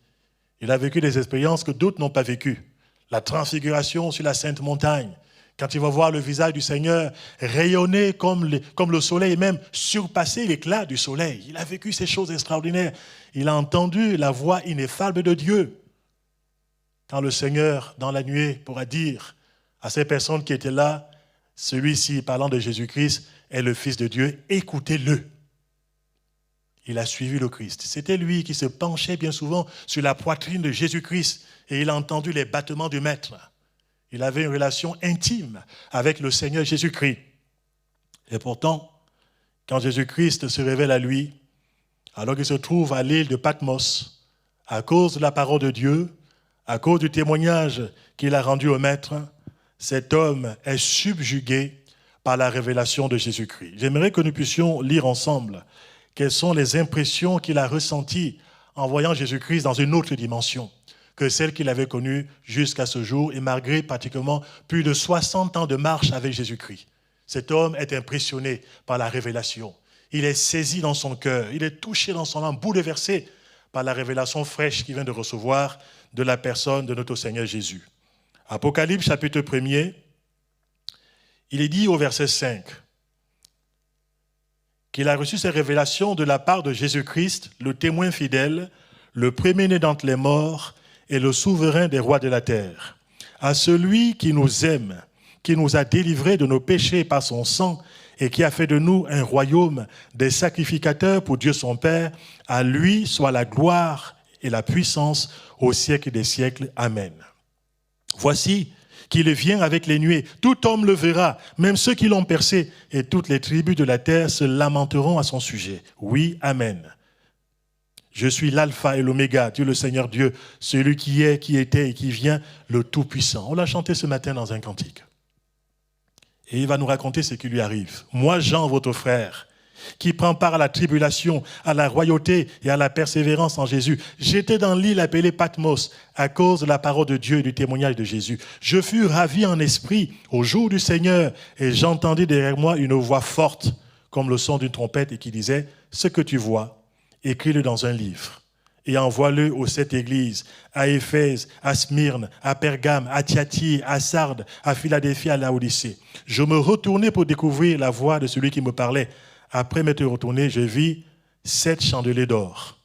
Il a vécu des expériences que d'autres n'ont pas vécues. La transfiguration sur la Sainte Montagne, quand il va voir le visage du Seigneur rayonner comme le soleil et même surpasser l'éclat du soleil. Il a vécu ces choses extraordinaires. Il a entendu la voix ineffable de Dieu. Quand le Seigneur, dans la nuée, pourra dire à ces personnes qui étaient là, celui-ci, parlant de Jésus-Christ, est le Fils de Dieu, écoutez-le. Il a suivi le Christ. C'était lui qui se penchait bien souvent sur la poitrine de Jésus-Christ et il a entendu les battements du Maître. Il avait une relation intime avec le Seigneur Jésus-Christ. Et pourtant, quand Jésus-Christ se révèle à lui, alors qu'il se trouve à l'île de Patmos, à cause de la parole de Dieu, à cause du témoignage qu'il a rendu au Maître, cet homme est subjugué par la révélation de Jésus-Christ. J'aimerais que nous puissions lire ensemble quelles sont les impressions qu'il a ressenties en voyant Jésus-Christ dans une autre dimension que celle qu'il avait connue jusqu'à ce jour et malgré pratiquement plus de 60 ans de marche avec Jésus-Christ. Cet homme est impressionné par la révélation. Il est saisi dans son cœur, il est touché dans son âme, bouleversé par la révélation fraîche qu'il vient de recevoir de la personne de notre Seigneur Jésus. Apocalypse chapitre 1er, il est dit au verset 5 qu'il a reçu ces révélations de la part de Jésus-Christ, le témoin fidèle, le premier-né d'entre les morts et le souverain des rois de la terre. À celui qui nous aime, qui nous a délivrés de nos péchés par son sang et qui a fait de nous un royaume des sacrificateurs pour Dieu son Père, à lui soit la gloire et la puissance au siècle des siècles. Amen. Voici qu'il vient avec les nuées. Tout homme le verra, même ceux qui l'ont percé, et toutes les tribus de la terre se lamenteront à son sujet. Oui, Amen. Je suis l'alpha et l'oméga, Dieu le Seigneur Dieu, celui qui est, qui était et qui vient, le Tout-Puissant. On l'a chanté ce matin dans un cantique. Et il va nous raconter ce qui lui arrive. Moi, Jean, votre frère, qui prend part à la tribulation, à la royauté et à la persévérance en Jésus. J'étais dans l'île appelée Patmos à cause de la parole de Dieu et du témoignage de Jésus. Je fus ravi en esprit au jour du Seigneur et j'entendis derrière moi une voix forte comme le son d'une trompette et qui disait « Ce que tu vois, écris-le dans un livre et envoie-le aux 7 églises, à Éphèse, à Smyrne, à Pergame, à Thyatire, à Sardes, à Philadelphie, à Laodicée. Je me retournai pour découvrir la voix de celui qui me parlait. Après m'être retourné, je vis 7 chandeliers d'or.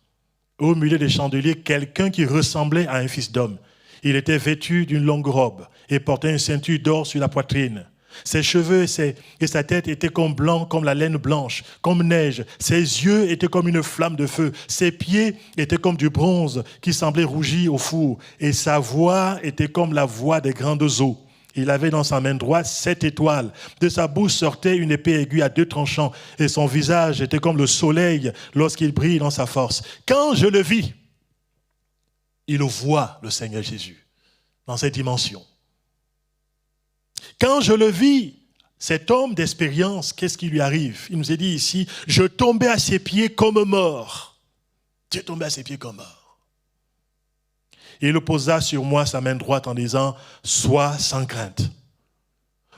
Au milieu des chandeliers, quelqu'un qui ressemblait à un fils d'homme. Il était vêtu d'une longue robe et portait une ceinture d'or sur la poitrine. Ses cheveux et sa tête étaient comme blancs, comme la laine blanche, comme neige. Ses yeux étaient comme une flamme de feu. Ses pieds étaient comme du bronze qui semblait rougir au four. Et sa voix était comme la voix des grandes eaux. Il avait dans sa main droite 7 étoiles. De sa bouche sortait une épée aiguë à 2 tranchants. Et son visage était comme le soleil lorsqu'il brille dans sa force. Quand je le vis, il voit le Seigneur Jésus dans cette dimension. Quand je le vis, cet homme d'expérience, qu'est-ce qui lui arrive? Il nous est dit ici, je tombais à ses pieds comme mort. J'ai tombé à ses pieds comme mort. Il posa sur moi sa main droite en disant, sois sans crainte.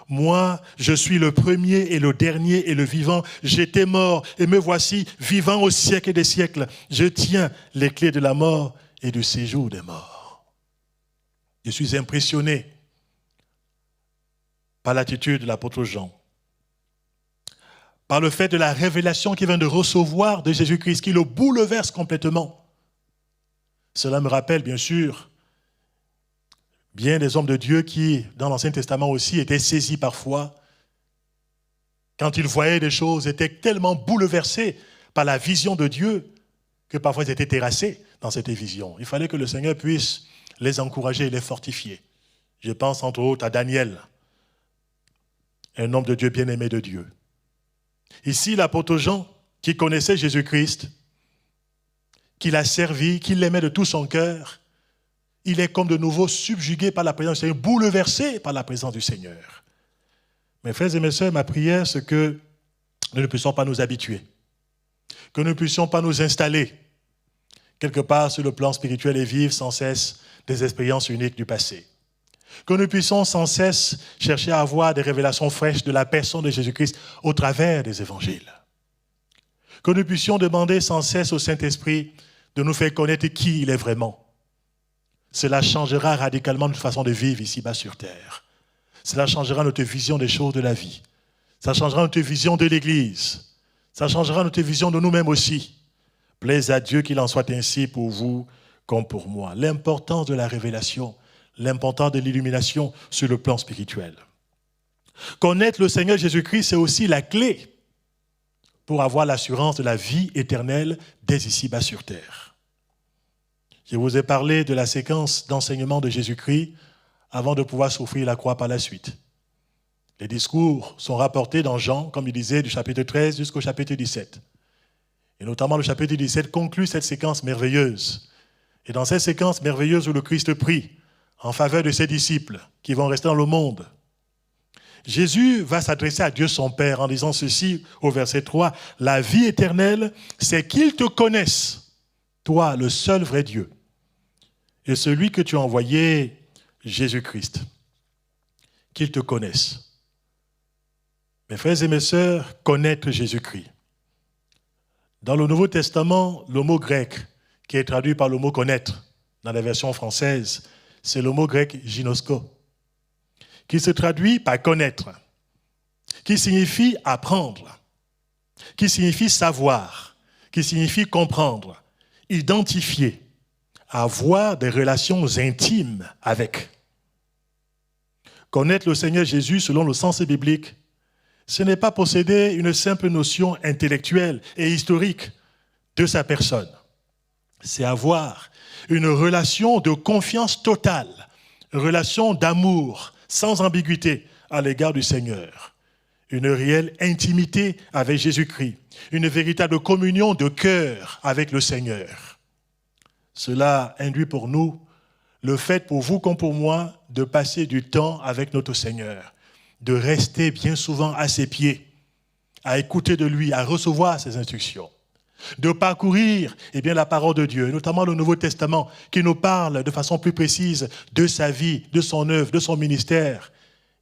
Moi, je suis le premier et le dernier et le vivant. J'étais mort et me voici vivant au siècle des siècles. Je tiens les clés de la mort et du séjour des morts. Je suis impressionné par l'attitude de l'apôtre Jean, par le fait de la révélation qu'il vient de recevoir de Jésus-Christ, qui le bouleverse complètement. Cela me rappelle, bien sûr, bien des hommes de Dieu qui, dans l'Ancien Testament aussi, étaient saisis parfois, quand ils voyaient des choses, étaient tellement bouleversés par la vision de Dieu que parfois ils étaient terrassés dans cette vision. Il fallait que le Seigneur puisse les encourager et les fortifier. Je pense entre autres à Daniel, un homme de Dieu bien-aimé de Dieu. Ici, l'apôtre Jean, qui connaissait Jésus-Christ, qui l'a servi, qui l'aimait de tout son cœur, il est comme de nouveau subjugué par la présence du Seigneur, bouleversé par la présence du Seigneur. Mes frères et mes sœurs, ma prière, c'est que nous ne puissions pas nous habituer, que nous ne puissions pas nous installer quelque part sur le plan spirituel et vivre sans cesse des expériences uniques du passé. Que nous puissions sans cesse chercher à avoir des révélations fraîches de la personne de Jésus-Christ au travers des évangiles. Que nous puissions demander sans cesse au Saint-Esprit de nous faire connaître qui il est vraiment. Cela changera radicalement notre façon de vivre ici-bas sur terre. Cela changera notre vision des choses de la vie. Ça changera notre vision de l'Église. Ça changera notre vision de nous-mêmes aussi. Plaise à Dieu qu'il en soit ainsi pour vous comme pour moi. L'importance de la révélation, l'importance de l'illumination sur le plan spirituel. Connaître le Seigneur Jésus-Christ, c'est aussi la clé pour avoir l'assurance de la vie éternelle dès ici-bas sur terre. Je vous ai parlé de la séquence d'enseignement de Jésus-Christ avant de pouvoir souffrir la croix par la suite. Les discours sont rapportés dans Jean, comme il disait, du chapitre 13 jusqu'au chapitre 17. Et notamment le chapitre 17 conclut cette séquence merveilleuse. Et dans cette séquence merveilleuse où le Christ prie en faveur de ses disciples qui vont rester dans le monde, Jésus va s'adresser à Dieu son Père en disant ceci au verset 3, « La vie éternelle, c'est qu'ils te connaissent, toi, le seul vrai Dieu, et celui que tu as envoyé, Jésus-Christ, qu'ils te connaissent. » Mes frères et mes sœurs, connaître Jésus-Christ. Dans le Nouveau Testament, le mot grec, qui est traduit par le mot « connaître » dans la version française, c'est le mot grec « ginosko », qui se traduit par « connaître », qui signifie « apprendre », qui signifie « savoir », qui signifie « comprendre », « identifier », avoir des relations intimes avec. Connaître le Seigneur Jésus selon le sens biblique, ce n'est pas posséder une simple notion intellectuelle et historique de sa personne. C'est avoir une relation de confiance totale, une relation d'amour sans ambiguïté à l'égard du Seigneur. Une réelle intimité avec Jésus-Christ, une véritable communion de cœur avec le Seigneur. Cela induit pour nous le fait, pour vous comme pour moi, de passer du temps avec notre Seigneur, de rester bien souvent à ses pieds, à écouter de lui, à recevoir ses instructions, de parcourir la parole de Dieu, notamment le Nouveau Testament, qui nous parle de façon plus précise de sa vie, de son œuvre, de son ministère,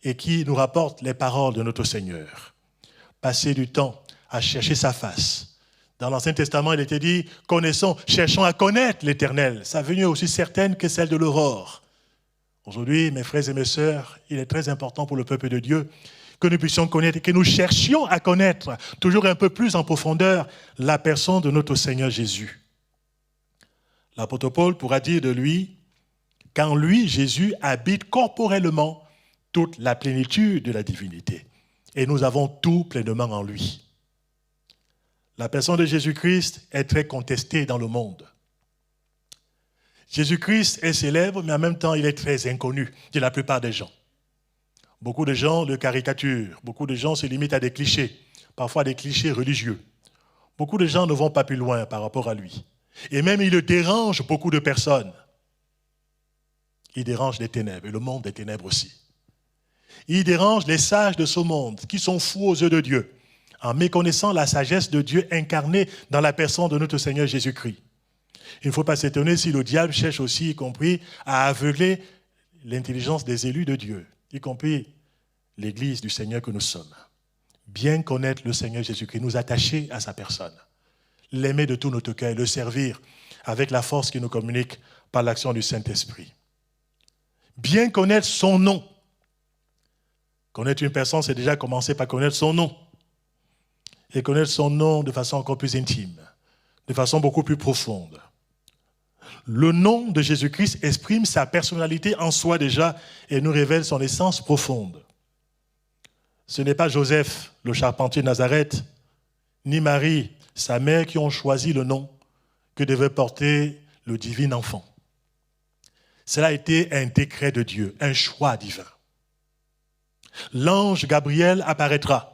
et qui nous rapporte les paroles de notre Seigneur. Passer du temps à chercher sa face, Dans l'Ancien Testament, il était dit, connaissons, cherchons à connaître l'Éternel. Sa venue est aussi certaine que celle de l'aurore. Aujourd'hui, mes frères et mes sœurs, il est très important pour le peuple de Dieu que nous puissions connaître et que nous cherchions à connaître toujours un peu plus en profondeur la personne de notre Seigneur Jésus. L'apôtre Paul pourra dire de lui qu'en lui, Jésus habite corporellement toute la plénitude de la divinité. Et nous avons tout pleinement en lui. La personne de Jésus-Christ est très contestée dans le monde. Jésus-Christ est célèbre, mais en même temps, il est très inconnu de la plupart des gens. Beaucoup de gens le caricaturent, beaucoup de gens se limitent à des clichés, parfois des clichés religieux. Beaucoup de gens ne vont pas plus loin par rapport à lui. Et même, il dérange beaucoup de personnes. Il dérange les ténèbres, et le monde des ténèbres aussi. Il dérange les sages de ce monde, qui sont fous aux yeux de Dieu, en méconnaissant la sagesse de Dieu incarnée dans la personne de notre Seigneur Jésus-Christ. Il ne faut pas s'étonner si le diable cherche aussi, y compris, à aveugler l'intelligence des élus de Dieu, y compris l'Église du Seigneur que nous sommes. Bien connaître le Seigneur Jésus-Christ, nous attacher à sa personne, l'aimer de tout notre cœur et le servir avec la force qui nous communique par l'action du Saint-Esprit. Bien connaître son nom. Connaître une personne, c'est déjà commencer par connaître son nom. Et connaître son nom de façon encore plus intime, de façon beaucoup plus profonde. Le nom de Jésus-Christ exprime sa personnalité en soi déjà et nous révèle son essence profonde. Ce n'est pas Joseph, le charpentier de Nazareth, ni Marie, sa mère, qui ont choisi le nom que devait porter le divin enfant. Cela a été un décret de Dieu, un choix divin. L'ange Gabriel apparaîtra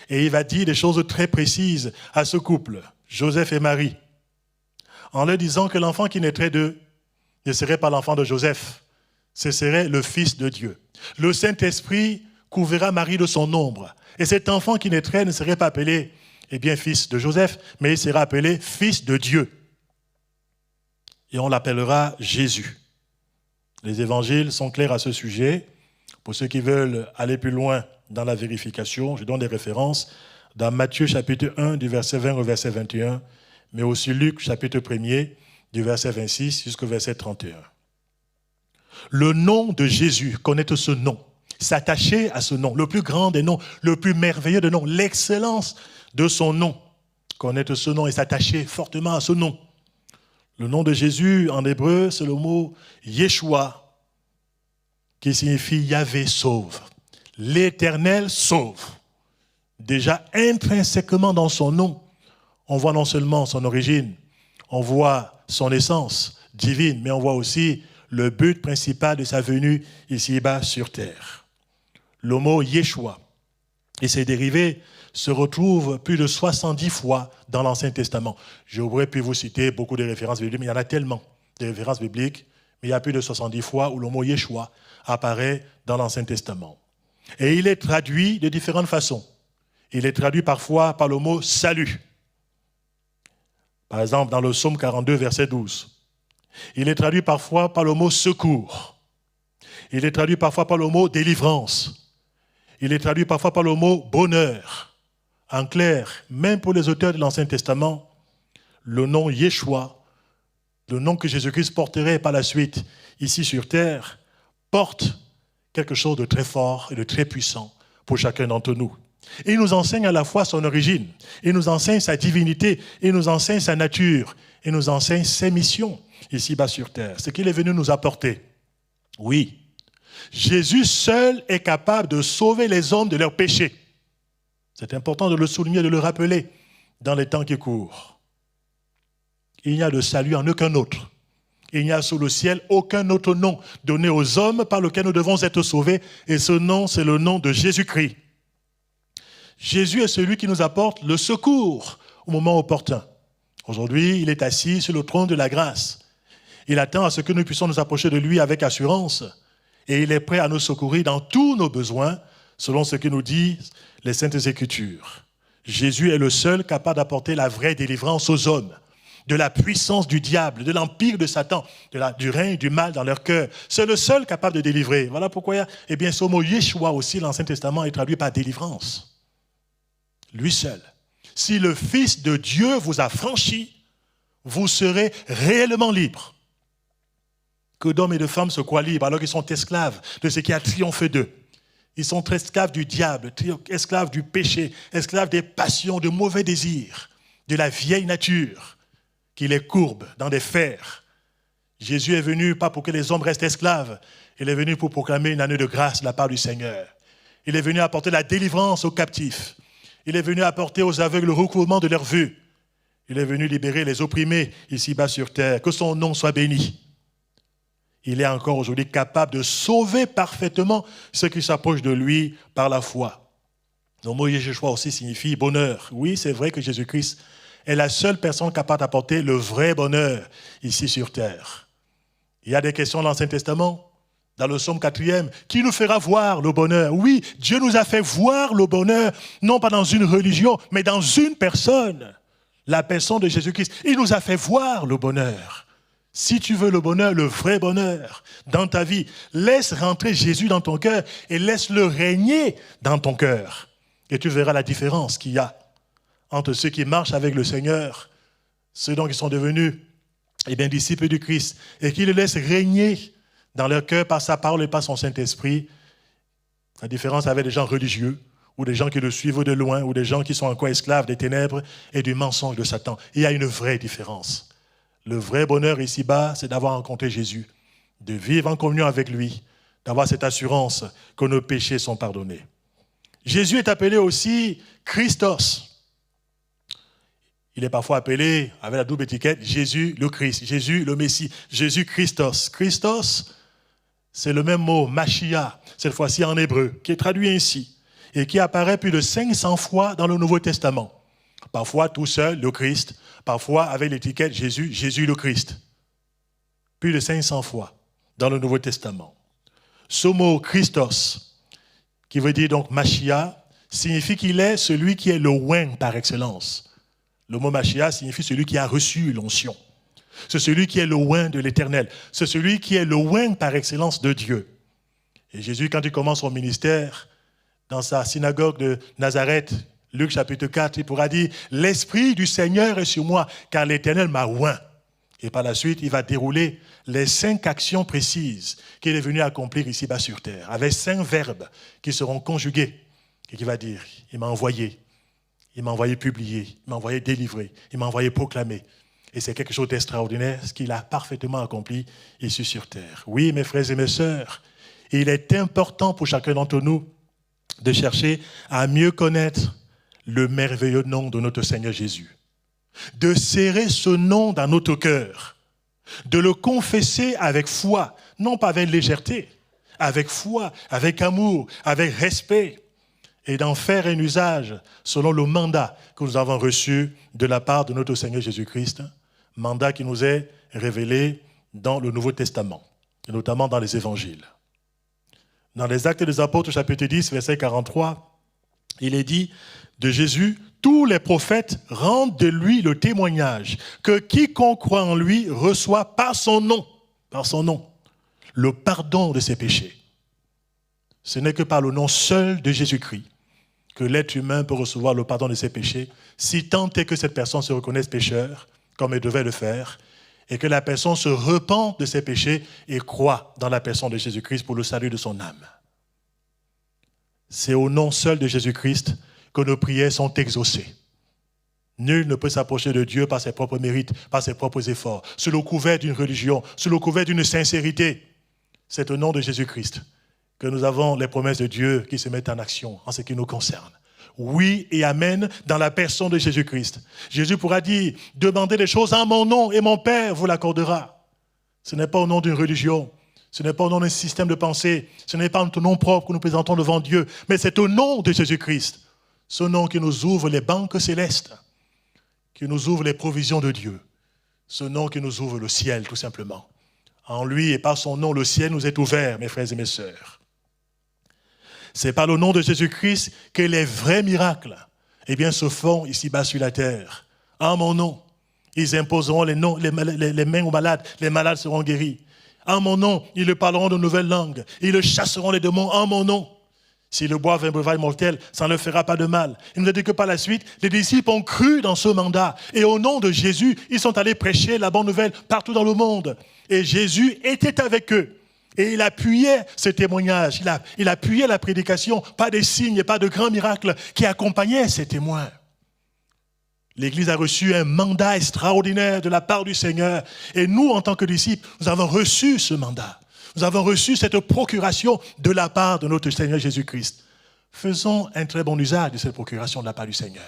et il va dire des choses très précises à ce couple, Joseph et Marie, en leur disant que l'enfant qui naîtrait d'eux ne serait pas l'enfant de Joseph, ce serait le Fils de Dieu. Le Saint-Esprit couvrira Marie de son ombre. Et cet enfant qui naîtrait ne serait pas appelé, fils de Joseph, mais il sera appelé Fils de Dieu. Et on l'appellera Jésus. Les évangiles sont clairs à ce sujet. Pour ceux qui veulent aller plus loin dans la vérification, je donne des références dans Matthieu chapitre 1 du verset 20 au verset 21, mais aussi Luc chapitre 1er du verset 26 jusqu'au verset 31. Le nom de Jésus, connaître ce nom, s'attacher à ce nom, le plus grand des noms, le plus merveilleux des noms, l'excellence de son nom, connaître ce nom et s'attacher fortement à ce nom. Le nom de Jésus en hébreu, c'est le mot Yeshua, qui signifie Yahvé sauve. L'Éternel sauve. Déjà intrinsèquement dans son nom, on voit non seulement son origine, on voit son essence divine, mais on voit aussi le but principal de sa venue ici-bas sur terre. Le mot Yeshua et ses dérivés se retrouvent plus de 70 fois dans l'Ancien Testament. J'aurais pu vous citer beaucoup de références bibliques, mais il y en a tellement de références bibliques, mais il y a plus de 70 fois où le mot Yeshua apparaît dans l'Ancien Testament. Et il est traduit de différentes façons. Il est traduit parfois par le mot « salut ». Par exemple, dans le psaume 42, verset 12. Il est traduit parfois par le mot « secours ». Il est traduit parfois par le mot « délivrance ». Il est traduit parfois par le mot « bonheur ». En clair, même pour les auteurs de l'Ancien Testament, le nom Yeshua, le nom que Jésus-Christ porterait par la suite ici sur terre, porte quelque chose de très fort et de très puissant pour chacun d'entre nous. Et il nous enseigne à la fois son origine, il nous enseigne sa divinité, il nous enseigne sa nature, il nous enseigne ses missions ici-bas sur terre, ce qu'il est venu nous apporter. Oui, Jésus seul est capable de sauver les hommes de leurs péchés. C'est important de le souligner, de le rappeler dans les temps qui courent. Il n'y a de salut en aucun autre. Il n'y a sous le ciel aucun autre nom donné aux hommes par lequel nous devons être sauvés. Et ce nom, c'est le nom de Jésus-Christ. Jésus est celui qui nous apporte le secours au moment opportun. Aujourd'hui, il est assis sur le trône de la grâce. Il attend à ce que nous puissions nous approcher de lui avec assurance. Et il est prêt à nous secourir dans tous nos besoins, selon ce que nous disent les Saintes Écritures. Jésus est le seul capable d'apporter la vraie délivrance aux hommes, de la puissance du diable, de l'empire de Satan, du règne du mal dans leur cœur. C'est le seul capable de délivrer. Voilà pourquoi, ce mot Yeshua aussi, l'Ancien Testament est traduit par délivrance. Lui seul. si le Fils de Dieu vous a franchi, vous serez réellement libres. Que d'hommes et de femmes se croient libres alors qu'ils sont esclaves de ce qui a triomphé d'eux. Ils sont esclaves du diable, esclaves du péché, esclaves des passions, de mauvais désirs, de la vieille nature qui les courbe dans des fers. Jésus est venu pas pour que les hommes restent esclaves, il est venu pour proclamer une année de grâce de la part du Seigneur. Il est venu apporter la délivrance aux captifs. Il est venu apporter aux aveugles le recouvrement de leur vue. Il est venu libérer les opprimés ici-bas sur terre. Que son nom soit béni. Il est encore aujourd'hui capable de sauver parfaitement ceux qui s'approchent de lui par la foi. Le mot Yeshua aussi signifie bonheur. Oui, c'est vrai que Jésus-Christ est la seule personne capable d'apporter le vrai bonheur ici sur terre. Il y a des questions dans l'Ancien Testament, dans le psaume 4e, qui nous fera voir le bonheur. Oui, Dieu nous a fait voir le bonheur, non pas dans une religion, mais dans une personne, la personne de Jésus-Christ. Il nous a fait voir le bonheur. Si tu veux le bonheur, le vrai bonheur dans ta vie, laisse rentrer Jésus dans ton cœur et laisse-le régner dans ton cœur. Et tu verras la différence qu'il y a entre ceux qui marchent avec le Seigneur, ceux donc qui sont devenus disciples du Christ, et qui le laissent régner dans leur cœur par sa parole et par son Saint-Esprit. La différence avec des gens religieux, ou des gens qui le suivent de loin, ou des gens qui sont encore esclaves des ténèbres et du mensonge de Satan. Il y a une vraie différence. Le vrai bonheur ici-bas, c'est d'avoir rencontré Jésus, de vivre en communion avec lui, d'avoir cette assurance que nos péchés sont pardonnés. Jésus est appelé aussi Christos. Il est parfois appelé, avec la double étiquette, Jésus le Christ, Jésus le Messie, Jésus Christos. Christos, c'est le même mot, Mashiach, cette fois-ci en hébreu, qui est traduit ainsi, et qui apparaît plus de 500 fois dans le Nouveau Testament. Parfois tout seul, le Christ, parfois avec l'étiquette Jésus, Jésus le Christ. Plus de 500 fois dans le Nouveau Testament. Ce mot Christos, qui veut dire donc Mashiach, signifie qu'il est celui qui est le oint par excellence. Le mot Mashiach signifie celui qui a reçu l'onction. C'est celui qui est le oint de l'Éternel. C'est celui qui est le oint par excellence de Dieu. Et Jésus, quand il commence son ministère, dans sa synagogue de Nazareth, Luc chapitre 4, il pourra dire « L'Esprit du Seigneur est sur moi, car l'Éternel m'a oint. » Et par la suite, il va dérouler les 5 actions précises qu'il est venu accomplir ici-bas sur terre, avec 5 verbes qui seront conjugués, et qui va dire « Il m'a envoyé. Il m'a envoyé publier, il m'a envoyé délivrer, il m'a envoyé proclamer. » Et c'est quelque chose d'extraordinaire, ce qu'il a parfaitement accompli ici sur terre. Oui, mes frères et mes sœurs, il est important pour chacun d'entre nous de chercher à mieux connaître le merveilleux nom de notre Seigneur Jésus. De serrer ce nom dans notre cœur, de le confesser avec foi, non pas avec légèreté, avec foi, avec amour, avec respect, et d'en faire un usage selon le mandat que nous avons reçu de la part de notre Seigneur Jésus-Christ, mandat qui nous est révélé dans le Nouveau Testament, et notamment dans les évangiles. Dans les Actes des Apôtres, chapitre 10, verset 43, il est dit de Jésus, « Tous les prophètes rendent de lui le témoignage que quiconque croit en lui reçoit par son nom, le pardon de ses péchés. » Ce n'est que par le nom seul de Jésus-Christ que l'être humain peut recevoir le pardon de ses péchés, si tant est que cette personne se reconnaisse pécheur, comme elle devait le faire, et que la personne se repente de ses péchés et croit dans la personne de Jésus-Christ pour le salut de son âme. C'est au nom seul de Jésus-Christ que nos prières sont exaucées. Nul ne peut s'approcher de Dieu par ses propres mérites, par ses propres efforts, sous le couvert d'une religion, sous le couvert d'une sincérité. C'est au nom de Jésus-Christ que nous avons les promesses de Dieu qui se mettent en action en ce qui nous concerne. Oui et amen dans la personne de Jésus-Christ. Jésus pourra dire, demandez des choses en mon nom et mon Père vous l'accordera. Ce n'est pas au nom d'une religion, ce n'est pas au nom d'un système de pensée, ce n'est pas en ton nom propre que nous présentons devant Dieu, mais c'est au nom de Jésus-Christ. Ce nom qui nous ouvre les banques célestes, qui nous ouvre les provisions de Dieu. Ce nom qui nous ouvre le ciel, tout simplement. En lui et par son nom, le ciel nous est ouvert, mes frères et mes sœurs. C'est par le nom de Jésus-Christ que les vrais miracles se font ici-bas sur la terre. En mon nom, ils imposeront les mains aux malades, les malades seront guéris. En mon nom, ils parleront de nouvelles langues, ils chasseront les démons en mon nom. S'ils le boivent un breuvage mortel, ça ne leur fera pas de mal. Il nous a dit que par la suite, les disciples ont cru dans ce mandat. Et au nom de Jésus, ils sont allés prêcher la bonne nouvelle partout dans le monde. Et Jésus était avec eux. Et il appuyait ce témoignage. Il appuyait la prédication. Pas des signes et pas de grands miracles qui accompagnaient ces témoins. L'Église a reçu un mandat extraordinaire de la part du Seigneur. Et nous, en tant que disciples, nous avons reçu ce mandat. Nous avons reçu cette procuration de la part de notre Seigneur Jésus-Christ. Faisons un très bon usage de cette procuration de la part du Seigneur.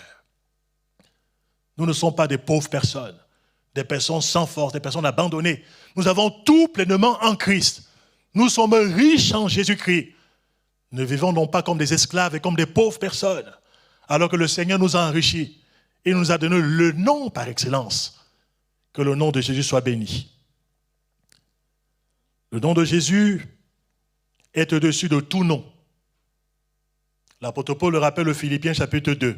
Nous ne sommes pas des pauvres personnes, des personnes sans force, des personnes abandonnées. Nous avons tout pleinement en Christ. Nous sommes riches en Jésus-Christ. Ne vivons non pas comme des esclaves et comme des pauvres personnes, alors que le Seigneur nous a enrichis. Il nous a donné le nom par excellence. Que le nom de Jésus soit béni. Le nom de Jésus est au-dessus de tout nom. L'apôtre Paul le rappelle au Philippiens chapitre 2,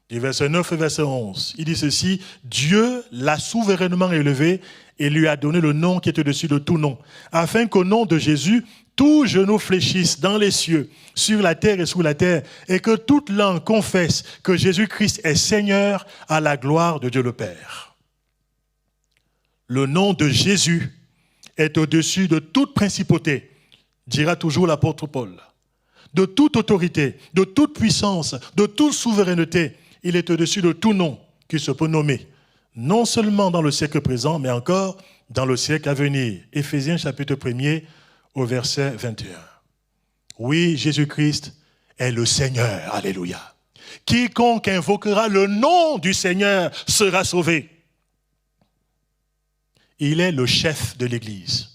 du verset 9 et verset 11. Il dit ceci, Dieu l'a souverainement élevé et lui a donné le nom qui est au-dessus de tout nom, afin qu'au nom de Jésus, tout genou fléchisse dans les cieux, sur la terre et sous la terre, et que toute langue confesse que Jésus-Christ est Seigneur à la gloire de Dieu le Père. Le nom de Jésus est au-dessus de toute principauté, dira toujours l'apôtre Paul, de toute autorité, de toute puissance, de toute souveraineté. Il est au-dessus de tout nom qui se peut nommer, non seulement dans le siècle présent, mais encore dans le siècle à venir. Éphésiens chapitre 1er au verset 21. Oui, Jésus-Christ est le Seigneur, alléluia. Quiconque invoquera le nom du Seigneur sera sauvé. Il est le chef de l'Église.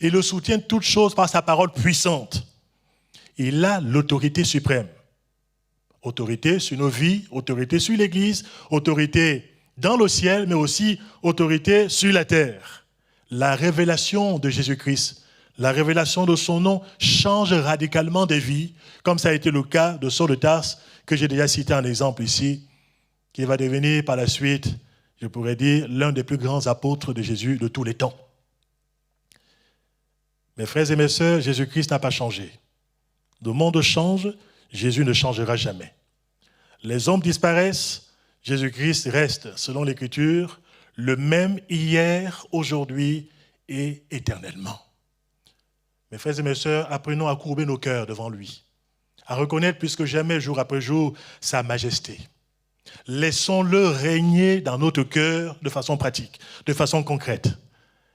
Il le soutient toutes choses par sa parole puissante. Il a l'autorité suprême. Autorité sur nos vies, autorité sur l'Église, autorité dans le ciel, mais aussi autorité sur la terre. La révélation de Jésus-Christ, la révélation de son nom change radicalement des vies, comme ça a été le cas de Saul de Tarse, que j'ai déjà cité en exemple ici, qui va devenir par la suite, je pourrais dire, l'un des plus grands apôtres de Jésus de tous les temps. Mes frères et mes sœurs, Jésus-Christ n'a pas changé. Le monde change, Jésus ne changera jamais. Les hommes disparaissent, Jésus-Christ reste, selon l'Écriture, le même hier, aujourd'hui et éternellement. Mes frères et mes sœurs, apprenons à courber nos cœurs devant lui, à reconnaître plus que jamais, jour après jour, sa majesté. Laissons-le régner dans notre cœur de façon pratique, de façon concrète.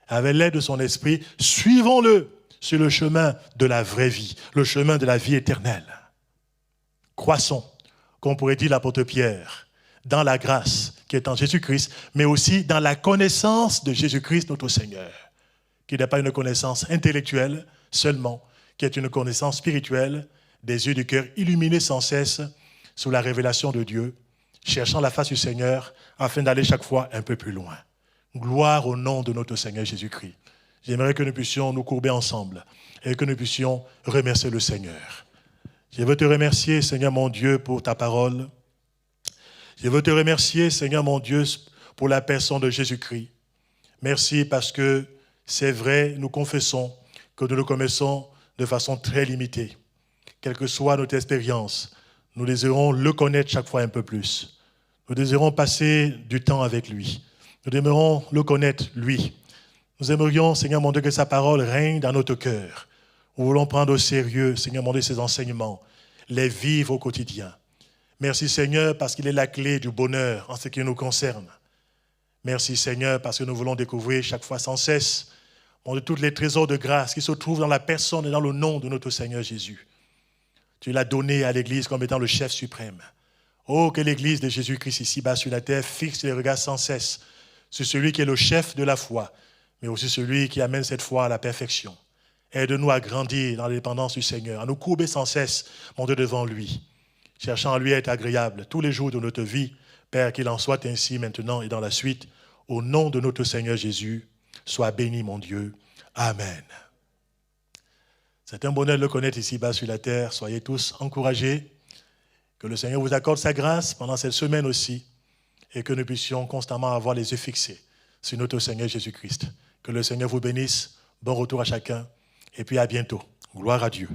Avec l'aide de son esprit, suivons-le sur le chemin de la vraie vie, le chemin de la vie éternelle. Croissons, comme pourrait dire l'apôtre Pierre, dans la grâce qui est en Jésus-Christ, mais aussi dans la connaissance de Jésus-Christ notre Seigneur, qui n'est pas une connaissance intellectuelle seulement, qui est une connaissance spirituelle, des yeux du cœur illuminés sans cesse sous la révélation de Dieu, cherchant la face du Seigneur afin d'aller chaque fois un peu plus loin. Gloire au nom de notre Seigneur Jésus-Christ. J'aimerais que nous puissions nous courber ensemble et que nous puissions remercier le Seigneur. Je veux te remercier, Seigneur mon Dieu, pour ta parole. Je veux te remercier, Seigneur mon Dieu, pour la personne de Jésus-Christ. Merci parce que c'est vrai, nous confessons que nous le connaissons de façon très limitée. Quelle que soit notre expérience, nous désirons le connaître chaque fois un peu plus. Nous désirons passer du temps avec lui. Nous aimerions le connaître, lui. Nous aimerions, Seigneur mon Dieu, que sa parole règne dans notre cœur. Nous voulons prendre au sérieux, Seigneur mon Dieu, ses enseignements, les vivre au quotidien. Merci, Seigneur, parce qu'il est la clé du bonheur en ce qui nous concerne. Merci, Seigneur, parce que nous voulons découvrir chaque fois sans cesse, mon Dieu, tous les trésors de grâce qui se trouvent dans la personne et dans le nom de notre Seigneur Jésus. Tu l'as donné à l'Église comme étant le chef suprême. Oh, que l'Église de Jésus-Christ ici-bas sur la terre fixe les regards sans cesse sur celui qui est le chef de la foi, mais aussi celui qui amène cette foi à la perfection. Aide-nous à grandir dans la dépendance du Seigneur, à nous courber sans cesse, mon Dieu, devant lui, cherchant à lui être agréable tous les jours de notre vie. Père, qu'il en soit ainsi maintenant et dans la suite. Au nom de notre Seigneur Jésus, sois béni, mon Dieu. Amen. C'est un bonheur de le connaître ici-bas sur la terre. Soyez tous encouragés. Que le Seigneur vous accorde sa grâce pendant cette semaine aussi et que nous puissions constamment avoir les yeux fixés sur notre Seigneur Jésus-Christ. Que le Seigneur vous bénisse. Bon retour à chacun et puis à bientôt. Gloire à Dieu.